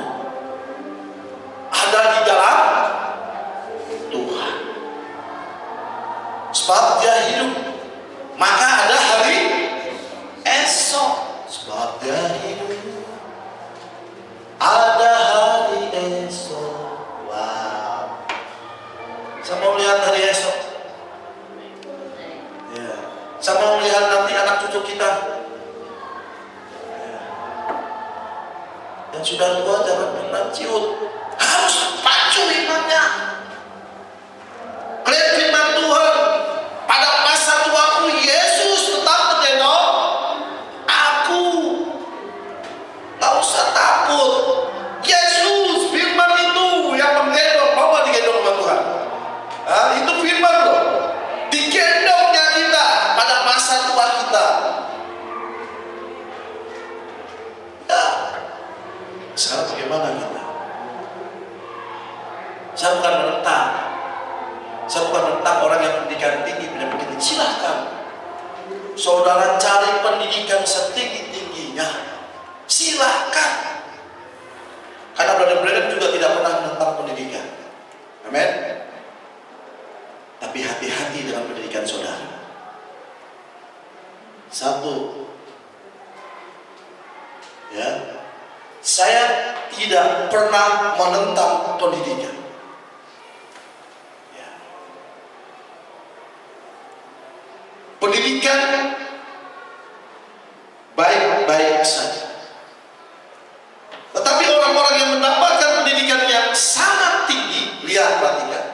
ada di dalam Tuhan. Sebab dia hidup, maka ada hari esok. Sebab dia hidup, ada hari esok. Wow. Saya mau lihat hari esok. Ya. Saya mau lihat nanti anak cucu kita. Ya. Yang sudah tua jangan pernah ciut. Harus pacu imannya. Lihat firman Tuhan. Pada masa tuaku Yesus tetap menggendong aku. Gak usah takut. Yesus, firman itu yang menggendong. Bapak digendong sama Tuhan. Itu firman loh. Digendongnya kita pada masa tua kita. Ya. Sekarang bagaimana kita? Saya bukan menentang. Saya bukan menentang orang yang pendidikan tinggi punya pendidikan. Silahkan. Saudara cari pendidikan setinggi-tingginya. Silahkan. Karena Brother Branham juga tidak pernah menentang pendidikan. Amin. Tapi hati-hati dengan pendidikan saudara. Satu. Ya. Saya tidak pernah menentang pendidikan. Ya. Pendidikan baik-baik saja. Tetapi orang-orang yang mendapatkan pendidikan yang sangat tinggi, lihat, perhatikan.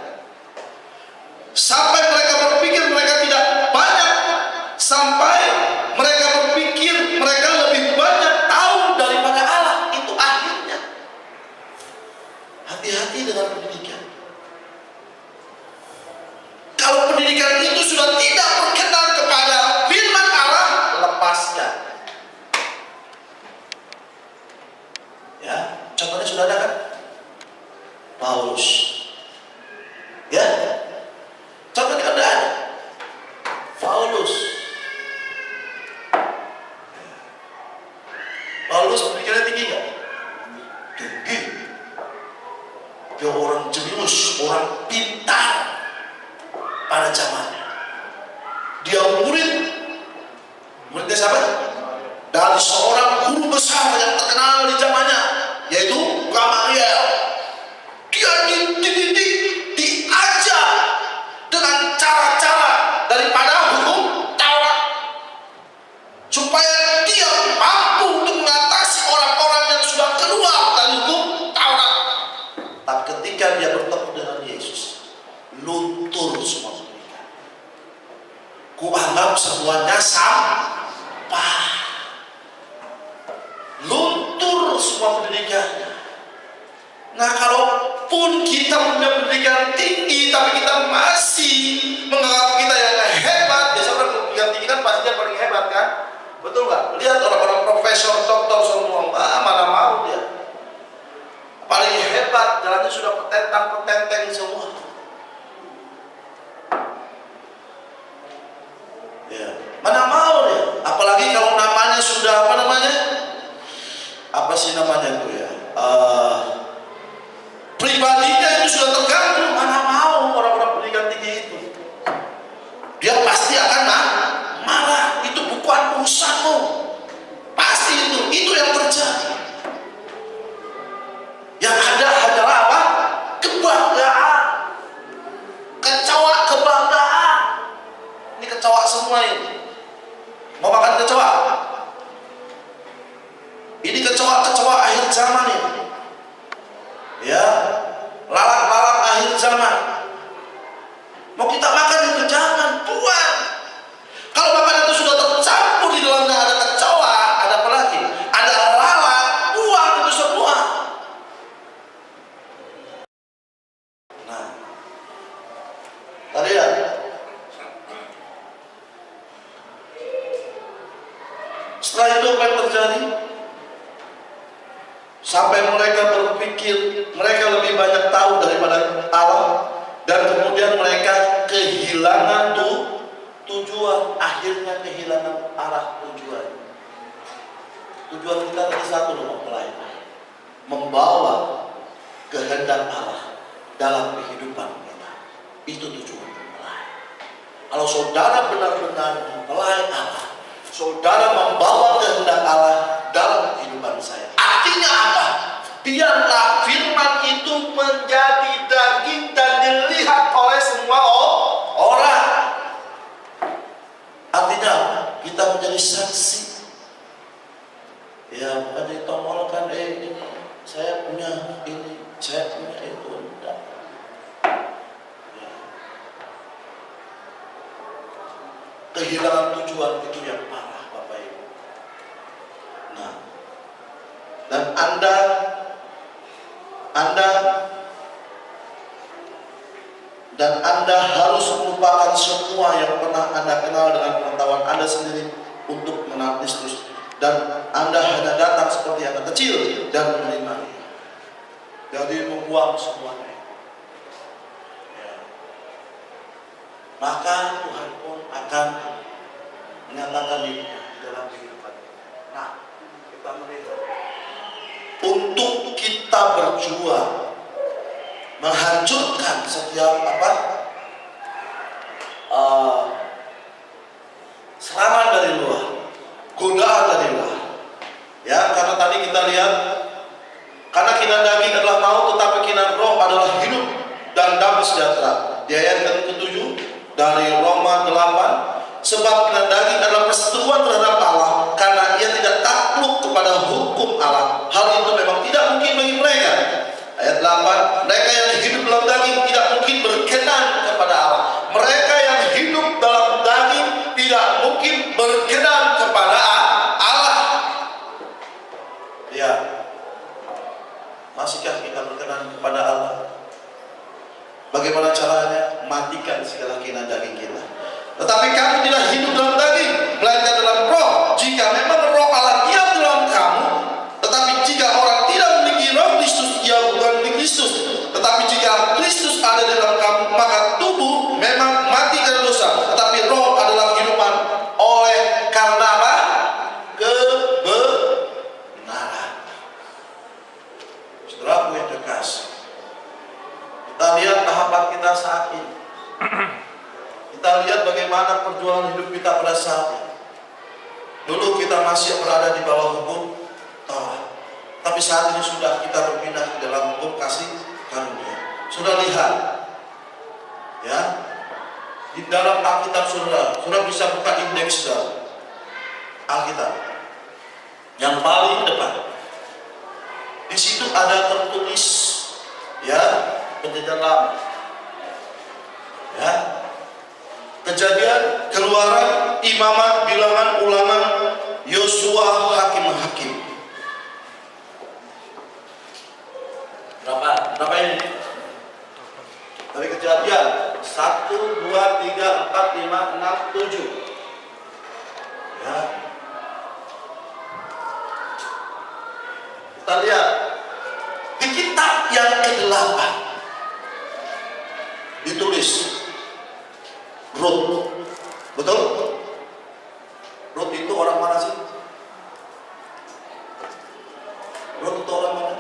Sampai mereka berpikir mereka tidak banyak, sampai mereka berpikir mereka lebih banyak tahu daripada Allah. Itu akhirnya. Hati-hati dengan pendidikan. Kalau pendidikan itu sudah tidak berkenan kepada firman Allah, lepaskan. Ya, contohnya sudah ada kan? Paulus. Ya, contohnya ada. Paulus. Paulus pendidikannya tinggi nggak? Tinggi. Dia orang jenius, orang pintar pada zamannya. Dia muridnya siapa? Dari seorang guru besar yang terkenal di zamannya, yaitu Gamaliel. Dia dididik, diajar dengan cara-cara daripada hukum Taurat, supaya dia mampu untuk mengatasi orang-orang yang sudah keluar dari hukum Taurat. Tapi ketika dia bertemu dengan Yesus, luntur semua pendidikan. Ku anggap semuanya sampah. Luntur semua pendidikannya. Nah, kalaupun kita punya pendidikan tinggi, tapi kita masih menganggap kita yang hebat, biasa orang pendidikan tinggi kan pasti dia paling hebat kan? Betul nggak? Lihat orang-orang profesor, doktor semua, mana mau dia? Paling hebat, jalannya sudah petentang-petenteng semua. Ya, mana mau dia? Apalagi kalau namanya sudah apa namanya? Apa sih namanya itu ya? Pribadinya itu sudah terganggu. Mana mau orang-orang pendidikan tinggi itu? Dia pasti akan marah. Itu bukan urusanmu. Pasti itu yang terjadi. Yang ada hanyalah apa? Kebanggaan. Kecoa kebanggaan. Ini kecoa semua ini. Mau makan kecoa? Ini kecoa akhir zaman ini. Ya, lalat-lalat akhir zaman. Mau kita makan juga jangan, buang. Kalau makanan itu sudah tercampur di dalam Setelah itu apa yang terjadi? Sampai mereka berpikir mereka lebih banyak tahu daripada Allah, dan kemudian mereka kehilangan tujuan, akhirnya kehilangan arah tujuan. Tujuan kita tadi satu loh, membawa kehendak Allah dalam kehidupan kita. Itu tujuan mempelai. Kalau saudara benar-benar mempelai Allah, saudara membawa kehendak Allah dalam kehidupan saya. Artinya apa? Biarlah firman itu menjadi daging dan dilihat oleh semua orang. Artinya apa? Kita menjadi saksi. Ya, bukan ditongolkan, ini saya punya ini, saya punya itu, enggak. Ya. Kehilangan tujuan itu yang parah, Bapak Ibu. Nah, dan Anda harus melupakan semua yang pernah Anda kenal dengan pengetahuan Anda sendiri untuk mengenal Kristus. Dan Anda hanya datang seperti anak kecil dan menerima Dia. Jadi membuang semuanya. Ya. Maka Tuhan pun akan menyatakan dirinya dalam kehidupan. Nah, kita melihat untuk kita berjuang menghancurkan setiap serangan dari luar, godaan dari luar. Ya, karena tadi kita lihat, karena kinan daging adalah maut, tetapi kinan roh adalah hidup dan damai sejahtera. Di ayat yang ke-7 dari Roma 8, sebab kinan daging adalah perseteruan terhadap Allah, karena ia tidak takluk kepada hukum Allah. Hal itu memang tidak mungkin bagi mereka. Ayat 8, mereka yang hidup dalam daging tidak mungkin berkenan kepada Allah. Mereka yang hidup dalam daging tidak mungkin berkenan kepada Allah. Ya, masihkah kita berkenan kepada Allah? Bagaimana caranya? Matikan segala kinan daging kita. Tetapi kamu tidak hidup dalam daging, melainkan dalam roh. Jika memang roh Allah diam dalam kamu, tetapi jika orang tidak memiliki roh Kristus, ia bukan milik Kristus. Tetapi jika Kristus ada dalam kamu, maka tubuh memang mati karena dosa, tetapi roh adalah kehidupan oleh karena apa? Kebenaran. Saudaraku yang kekasih, kita lihat tahapan kita saat ini. Kita lihat bagaimana perjuangan hidup kita pada saat ini. Dulu kita masih berada di bawah hukum Taurat, tapi saat ini sudah kita berpindah ke dalam hukum kasih karunia. Sudah lihat, ya, di dalam Alkitab sudah bisa buka indeks dalam Alkitab yang paling depan. Di situ ada tertulis, ya, perjanjian lama, ya, Kejadian, Keluaran, Imamat, Bilangan, Ulangan, Yosua, Hakim-Hakim. Berapa ini? Dari Kejadian 1, 2, 3, 4, 5, 6, 7. Ya. Kita lihat di kitab yang ke-8 ditulis Rut. Betul? Rut itu orang mana sih? Rut itu orang mana?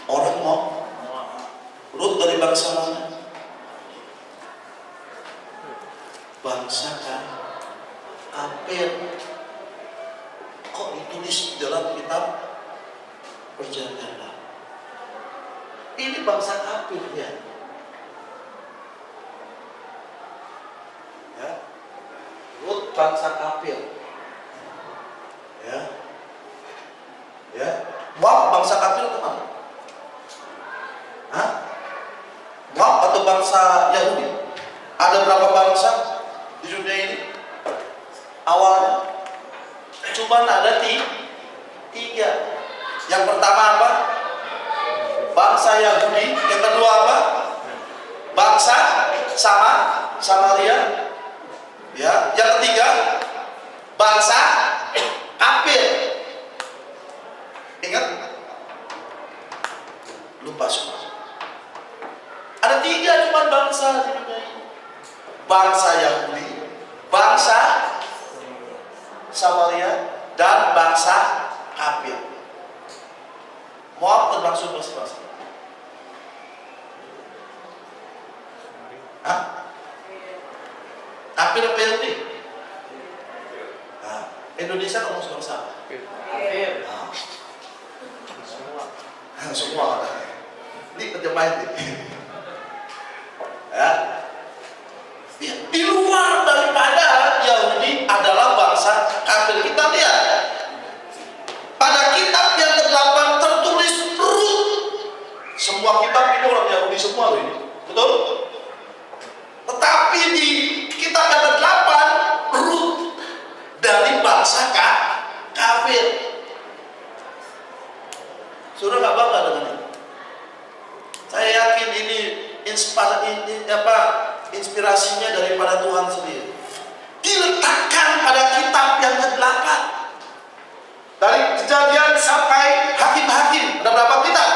Orang Moab. Rut dari bangsa mana? Bangsa Kafir. Kok ditulis dalam kitab Perjanjian Lama? Ini bangsa Kafir, ya. Rut bangsa Kafir, ya, Moab bangsa Kafir itu mana? Moab atau bangsa Yahudi? Ada berapa bangsa di dunia ini? Awalnya cuma ada tiga. Yang pertama apa? Bangsa Yahudi. Yang kedua apa? Bangsa Samaria. Ya, yang ketiga bangsa kafir. Ingat? Lupa semua. Ada 3 cuma bangsa di dunia ini. Bangsa Yahudi, bangsa Samaria, dan bangsa kafir. Moab termasuk bangsa. Hah? Kafir apa Yahudi? Nah, Indonesia kamu bangsa apa? Kafir. Nah, Semua. semua ini terjemahin nih. Ya. Di luar daripada Yahudi adalah bangsa kafir. Kita lihat pada kitab yang ke-8 tertulis Rut. Semua kitab ini orang Yahudi semua loh ini, betul? Tetapi di kitab yang ke-8 Rut dari bangsa kafir. Saudara nggak bangga dengan ini? Saya yakin ini inspirasinya daripada Tuhan sendiri. Diletakkan pada kitab yang ke-8. Dari Kejadian sampai Hakim-Hakim. Ada berapa kitab?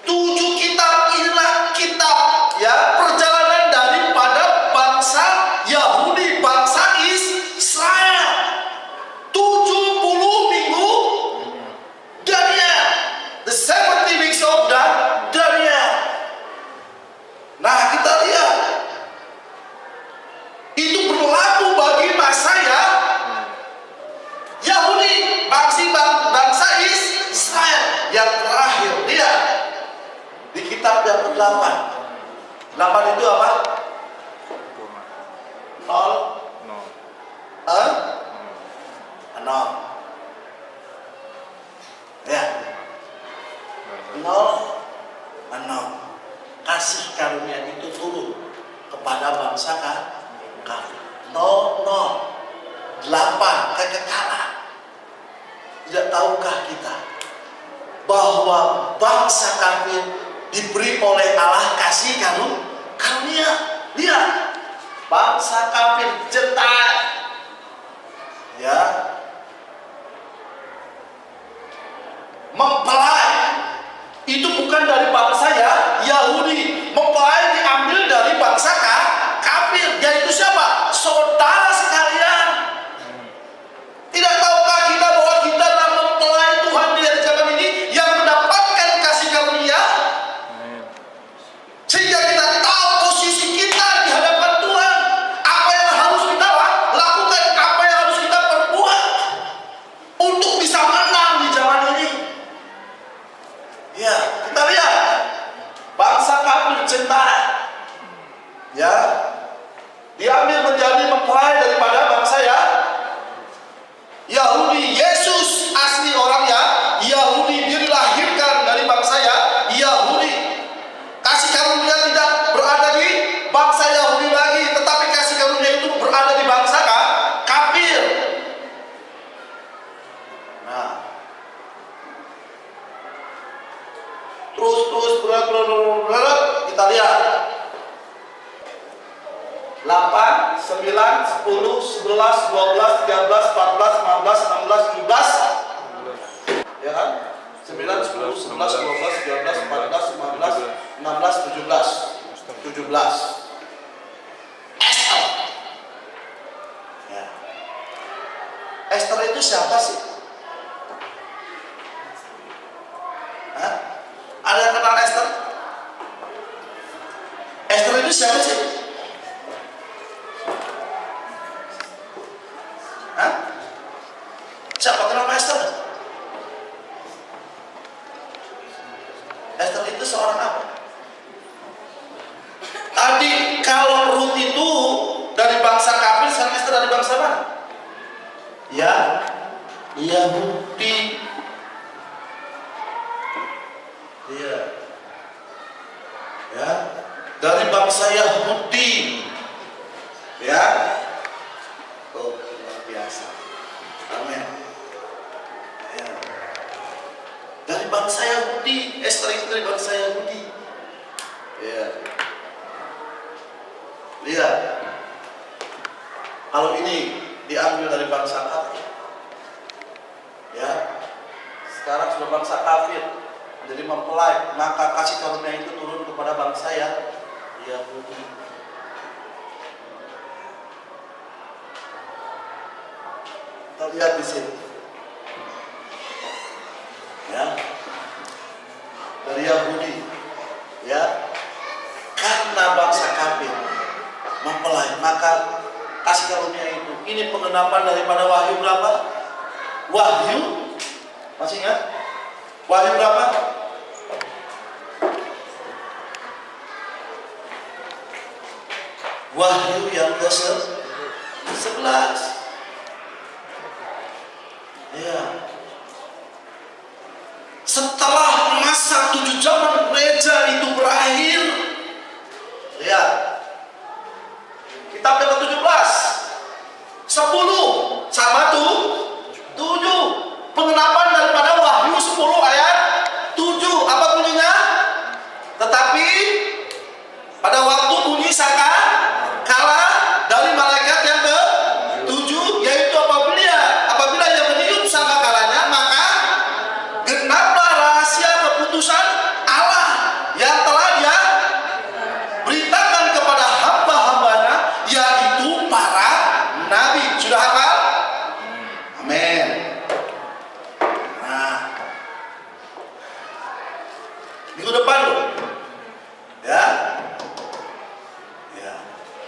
7 kitab. Inilah kitab ya perjalanan daripada bangsa Yahudi, bangsa Israel. 70 minggu Daniel. The 70 weeks of Daniel. Nah, kita lihat itu berlaku bagi masa Yahudi, bangsa Israel yang terakhir. Lihat di kitab yang ke-8. 8 itu apa? 0. 0. Ya. 0. Kasih karunia itu turun kepada bangsa kafir. 8 kekekalan. Tidak tahukah kita bahwa bangsa kafir diberi oleh Allah kasih karunia? Lihat, bangsa kafir Gentile, ya, mempelai itu bukan dari bangsa Yahudi. Mempelai diambil dari bangsa kafir, yaitu siapa? Saudara sekalian. Tidak tahukah kita bahwa kita adalah mempelai Tuhan di zaman ini yang mendapatkan kasih karunia? Sehingga kita tahu posisi kita di hadapan Tuhan. Apa yang harus kita lakukan, apa yang harus kita perbuat untuk bisa menang di zaman ini. Ya, kita lihat bangsa kafir Gentile, ya, diambil menjadi mempelai daripada bangsa Yahudi. Yesus asli orang Yahudi, dia dilahirkan dari bangsa Yahudi. Kasih karunia tidak berada di bangsa Yahudi lagi, tetapi kasih karunia itu berada di bangsa kafir. Nah, terus kita lihat 8, 9, 10, 11, 12, 13, 14, 15, 16, 17. Ya kan? 9, 10, 11, 12, 13, 14, 15, 16, 17. Esther. Ya. Esther itu siapa sih? Hah? Ada yang kenal Esther? Esther itu siapa sih? Hah? Siapa kenal Esther? Esther itu seorang apa? Tadi kalau Ruth itu dari bangsa kafir, sekarang Esther dari bangsa mana? Ya, Yahudi. Iya. Ya, dari bangsa Yahudi. Ya. Oh, luar biasa. Amin. Ya. Dari bangsa Yahudi, Esther itu dari bangsa Yahudi. Ya. Lihat. Kalau ini diambil dari bangsa kafir. Ya, sekarang sudah bangsa kafir, jadi mempelai, maka kasih karunia itu turun kepada bangsa yang Yahudi. Kita lihat di sini, ya, dari Yahudi, ya, karena bangsa kafir mempelai, maka kasih karunia itu. Ini pengenapan daripada Wahyu berapa? Wahyu, masih ingat? Wahyu berapa? Wahyu yang ke-11. Ya. Setelah masa 7 zaman gereja itu berakhir, ya, kitab yang ke-17, 10 sama tuh 7. Pengenapan daripada Wahyu 10 ayat 7. Apa bunyinya? Tetapi pada waktu bunyi saka kala dari malaikat yang ke-7, yaitu apabila ia meniup saka kalanya, maka genaplah rahasia keputusan Allah yang telah dia beritakan kepada hamba-hambanya, yaitu para nabi. Sudah hafal? Amin. Nah, minggu depan loh, ya, ya,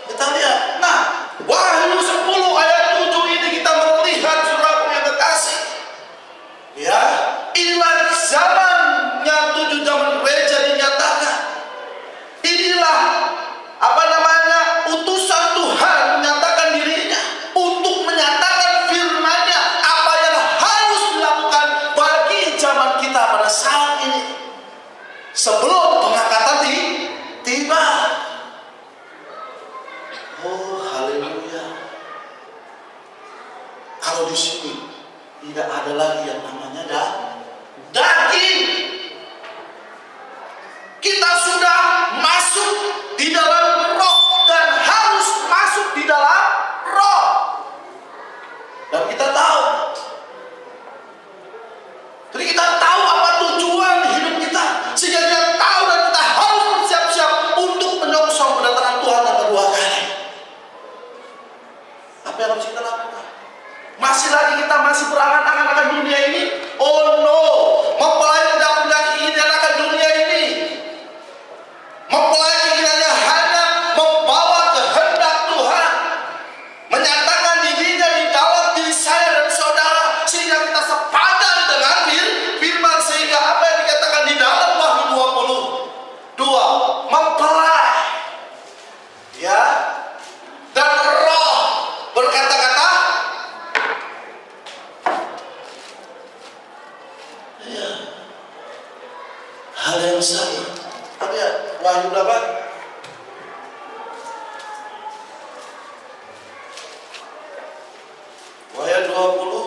kita lihat. Nah, Wahyu 10 ayat 7 ini kita melihat, saudaraku yang kekasih, ya, inilah zamannya 7 zaman gereja dinyatakan. Inilah utusan Tuhan menyatakan dirinya untuk menyatakan firman-Nya, apa yang harus dilakukan bagi zaman kita pada saat ini sebelum pengangkatan tiba. Oh, haleluya. Kalau di sini tidak ada lagi yang namanya daging. Kita sudah masuk di dalam roh dan harus masuk di dalam roh. Dan kita tahu. Jadi kita tahu apa tujuan hidup kita, sehingga kita tahu dan kita harus bersiap-siap untuk menyongsong kedatangan Tuhan yang kedua kali. Apa yang harus kita lakukan? Masih lagi kita berangan-angan akan dunia ini? Oh no, mempelai tidak punya keinginan akan dunia ini. Mempelai keinginannya hanya membawa kehendak Tuhan, menyatakan dirinya di dalam diri saya dan saudara, sehingga kita sepadan dengan firman, sehingga apa yang dikatakan di dalam Wahyu 22 mempelai, ya, dan roh berkata-kata, ya, hal yang sama. Tapi ya, Wahyu berapa? Wahyu 20.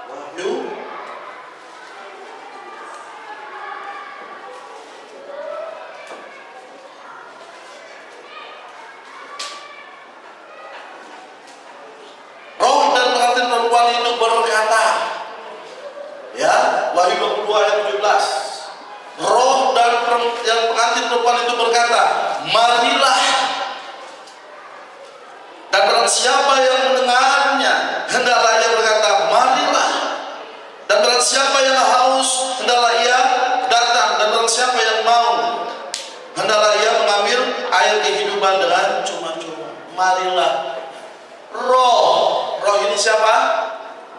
Wahyu roh dan pengantin perempuan itu berkata, ya, Wahyu 22 ayat 17. Roh dan yang pengantin perempuan itu berkata, marilah. Dan barang siapa yang mendengarnya, hendaklah ia berkata, marilah. Dan barang siapa yang haus, hendaklah ia datang. Dan barang siapa yang mau, hendaklah ia mengambil air kehidupan dengan cuma-cuma. Marilah. Roh ini siapa?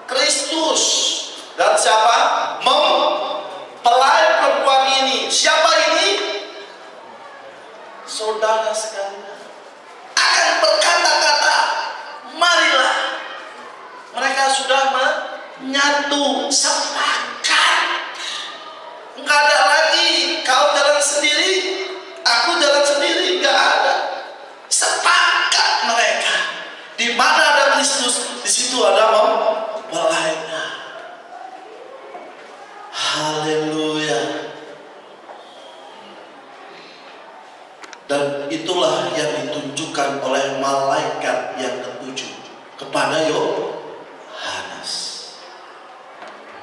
Kristus. Dan siapa? Mempelai perempuan ini. Siapa ini? Saudara sekalian akan berkata-kata, marilah. Mereka sudah menyatu, sepakat. Enggak ada Haleluya. Dan itulah yang ditunjukkan oleh malaikat yang ketujuh kepada Yohanes.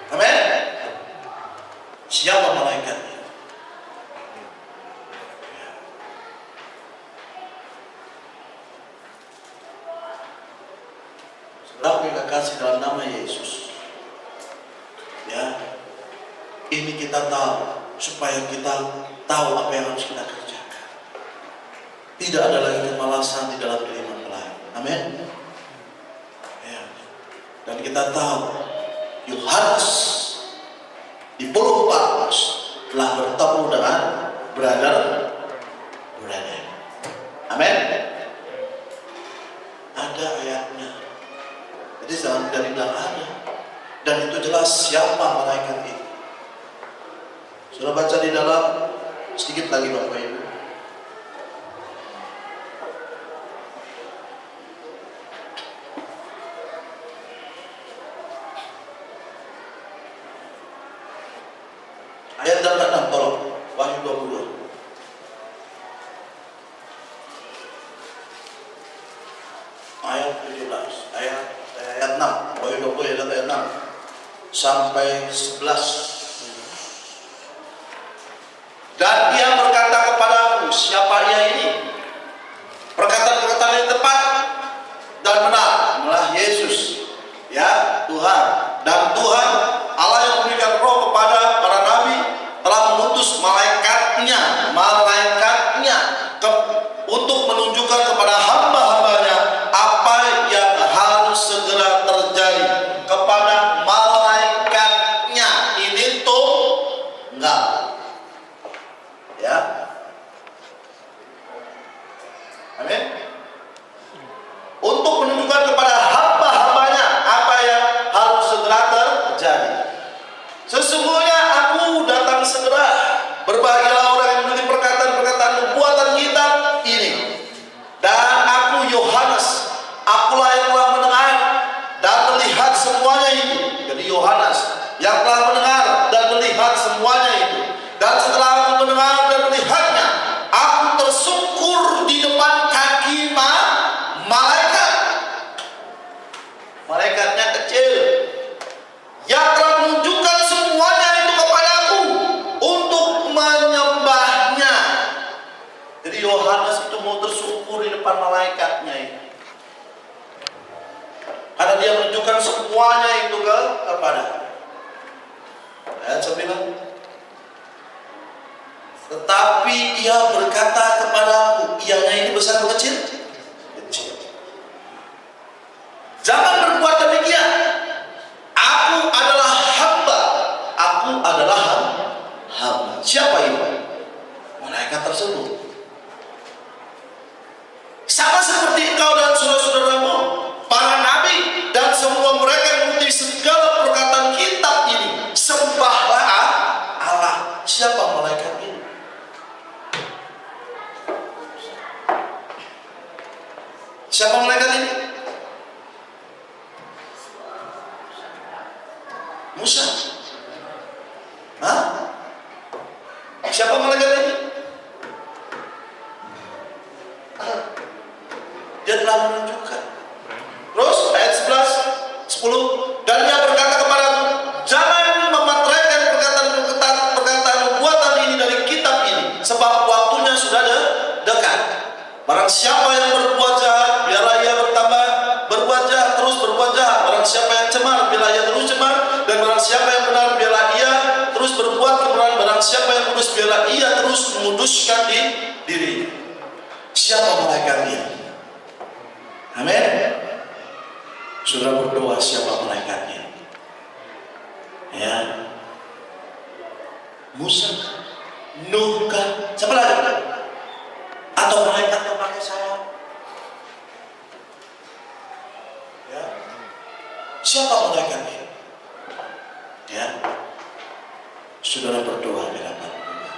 Amin. Siapa malaikatnya? Saudara yang kasih dalam nama Yesus. Ya, ini kita tahu supaya kita tahu apa yang harus kita kerjakan. Tidak ada lagi kemalasan di dalam diri mempelai. Amin. Ya. Dan kita tahu Yohanes di Pulau Patmos telah bertemu dengan brother. Amin. Ada ayatnya. Jadi jangan dari bilang ada. Dan itu jelas siapa malaikat itu. Sudah baca di dalam sedikit lagi Bapak Ibu. Ayat 6, tolong. Wahyu 22. Ayat 17. Ayat 6. Wahyu 20 ayat 6 sampai 11. Dan ia berkata kepadaku, siapa ia ini? Perkataan-perkataan yang tepat dan benar adalah Yesus, ya Tuhan. Dan Tuhan Allah yang memberikan roh kepada para nabi telah mengutus malaikatnya untuk menunjukkan kepada hamba-hambanya apa yang harus segera terjadi. Kepada malaikatnya ini tunggal, ya. Amin. Untuk menunjukkan kepada hamba-hambanya apa yang harus segera terjadi. Sesungguhnya aku datang segera. Berbahagialah orang yang memiliki perkataan-perkataan nubuatan kitab ini. Dan aku Yohanes, akulah yang telah mendengar dan melihat semuanya itu. Jadi Yohanes yang telah mendengar dan melihat semuanya itu. Dan setelah aku mendengar dan melihatnya, aku tersungkur di depan kaki malaikat. Malaikatnya kecil yang telah menunjukkan semuanya itu kepadaku untuk menyembahnya. Jadi Yohanes itu mau tersungkur di depan malaikatnya itu, karena dia menunjukkan semuanya itu kepada. Ayat 9. Tetapi ia berkata kepadaku, ianya ini besar atau kecil? Kecil. Jangan berbuat demikian. Aku adalah hamba. Aku adalah hamba. Siapa itu? Malaikat tersebut. Sama seperti engkau dan saudara-saudaramu, para nabi dan semua mereka yang mengikuti segala perkataan kitab ini. Sembahlah Allah. Siapa malaikat ini? Siapa malaikat ini? Musa. Hah? Siapa malaikat ini? Dia telah menunjukkan. Terus ayat 10. Dan dia berkata kepadaku, jangan mematahkan perkataan nubuatan ini dari kitab ini, sebab waktunya sudah dekat. Barang siapa yang berbuat jahat, biarlah ia bertambah berbuat jahat, terus berbuat jahat. Barang siapa yang cemar, biarlah ia terus cemar. Dan barang siapa yang benar, biarlah ia terus berbuat kebenaran. Barang siapa yang kudus, biarlah ia terus menguduskan dirinya. Siapa malaikatnya? Amin. Saudara berdoa, siapa malaikatnya? Ya, Musa, Nuh kan? Siapa lagi? Atau malaikat yang pakai sayap? Ya, siapa malaikatnya? Ya, saudara berdoa di hadapan Tuhan.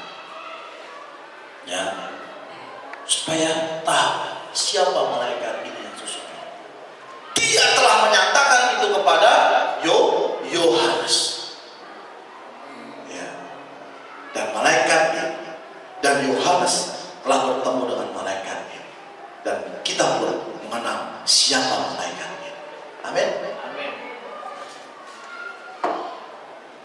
Ya, supaya tahu siapa malaikat ini yang sesungguhnya. Dia telah menyatakan itu kepada Yohanes. dan malaikatnya. Dan Yohanes telah bertemu dengan malaikatnya. Dan kita pun mengenal siapa malaikatnya. Amin. Amin.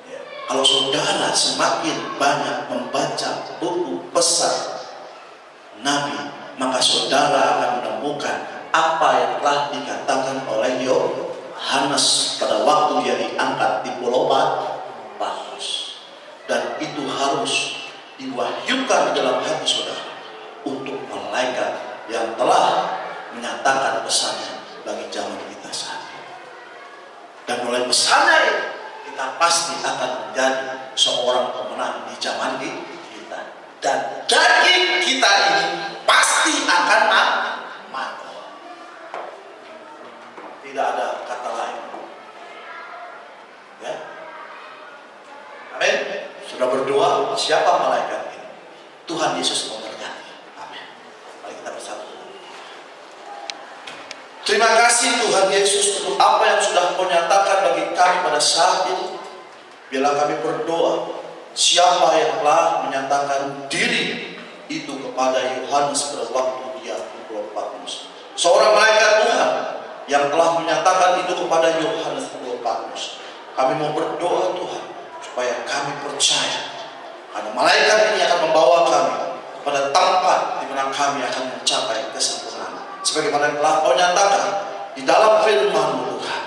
Ya. Kalau saudara semakin banyak membaca buku pesan Nabi, maka saudara akan menemukan apa yang telah dikatakan oleh Yohanes pada waktu dia diangkat di Pulau Patmos. Dan itu harus diwahyukan di dalam hati saudara untuk malaikat yang telah menyatakan pesannya bagi zaman kita saat ini. Dan oleh pesannya ini, kita pasti akan menjadi seorang pemenang di zaman kita. Dan daging kita ini pasti akan mati. Tidak ada kata lain. Ya. Amin. Sudah berdoa, siapa malaikat ini? Tuhan Yesus memberkati. Amin. Mari kita bersatu. Terima kasih Tuhan Yesus untuk apa yang sudah Kau nyatakan bagi kami pada saat ini. Biarlah kami berdoa, siapa yang telah menyatakan diri itu kepada Yohanes pada waktu dia di Pulau Patmos. Seorang malaikat Tuhan yang telah menyatakan itu kepada Yohanes di Pulau Patmos. Kami mau berdoa Tuhan, supaya kami percaya karena malaikat ini akan membawa kami kepada tempat di mana kami akan mencapai kesempurnaan. Sebagaimana telah Kau nyatakan di dalam firman-Mu Tuhan.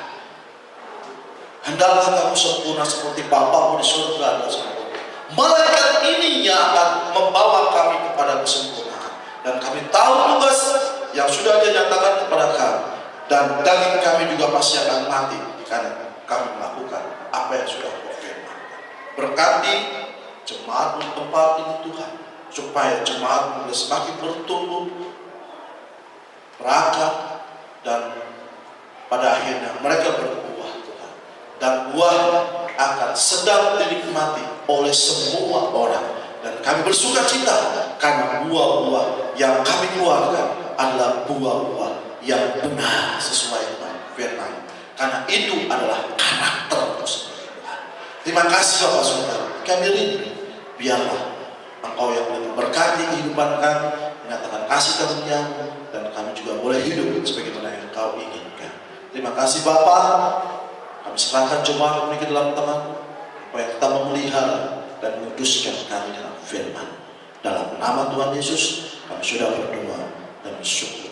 Hendaklah kamu sempurna seperti Bapa-Mu di surga adalah sempurna. Malaikat ini yang akan membawa kami kepada kesempurnaan. Dan kami tahu tugas yang sudah Dia nyatakan kepada kami. Dan daging kami juga pasti akan mati karena kami melakukan apa yang sudah Kau firmankan. Berkati jemaat di tempat ini Tuhan, supaya jemaat boleh semakin bertumbuh, berakar, dan pada akhirnya mereka berbuah Tuhan. Dan buah akan sedang dinikmati oleh semua orang. Dan kami bersuka cita karena buah-buah yang kami keluarkan adalah buah-buah yang benar sesuai dengan firman. Karena itu adalah karakter sendiri Tuhan. Terima kasih Bapak Saudara. Kami rindu, biarlah Engkau yang boleh memberkati kehidupan kami, menyatakan kasih karunia-Mu, dan kami juga boleh hidup sebagaimana yang Kau inginkan. Terima kasih Bapak. Kami serahkan jemaat ini ke dalam tangan-Mu, supaya kita memelihara dan menguduskan kami dalam firman. Dalam nama Tuhan Yesus, kami sudah berdoa dan bersyukur.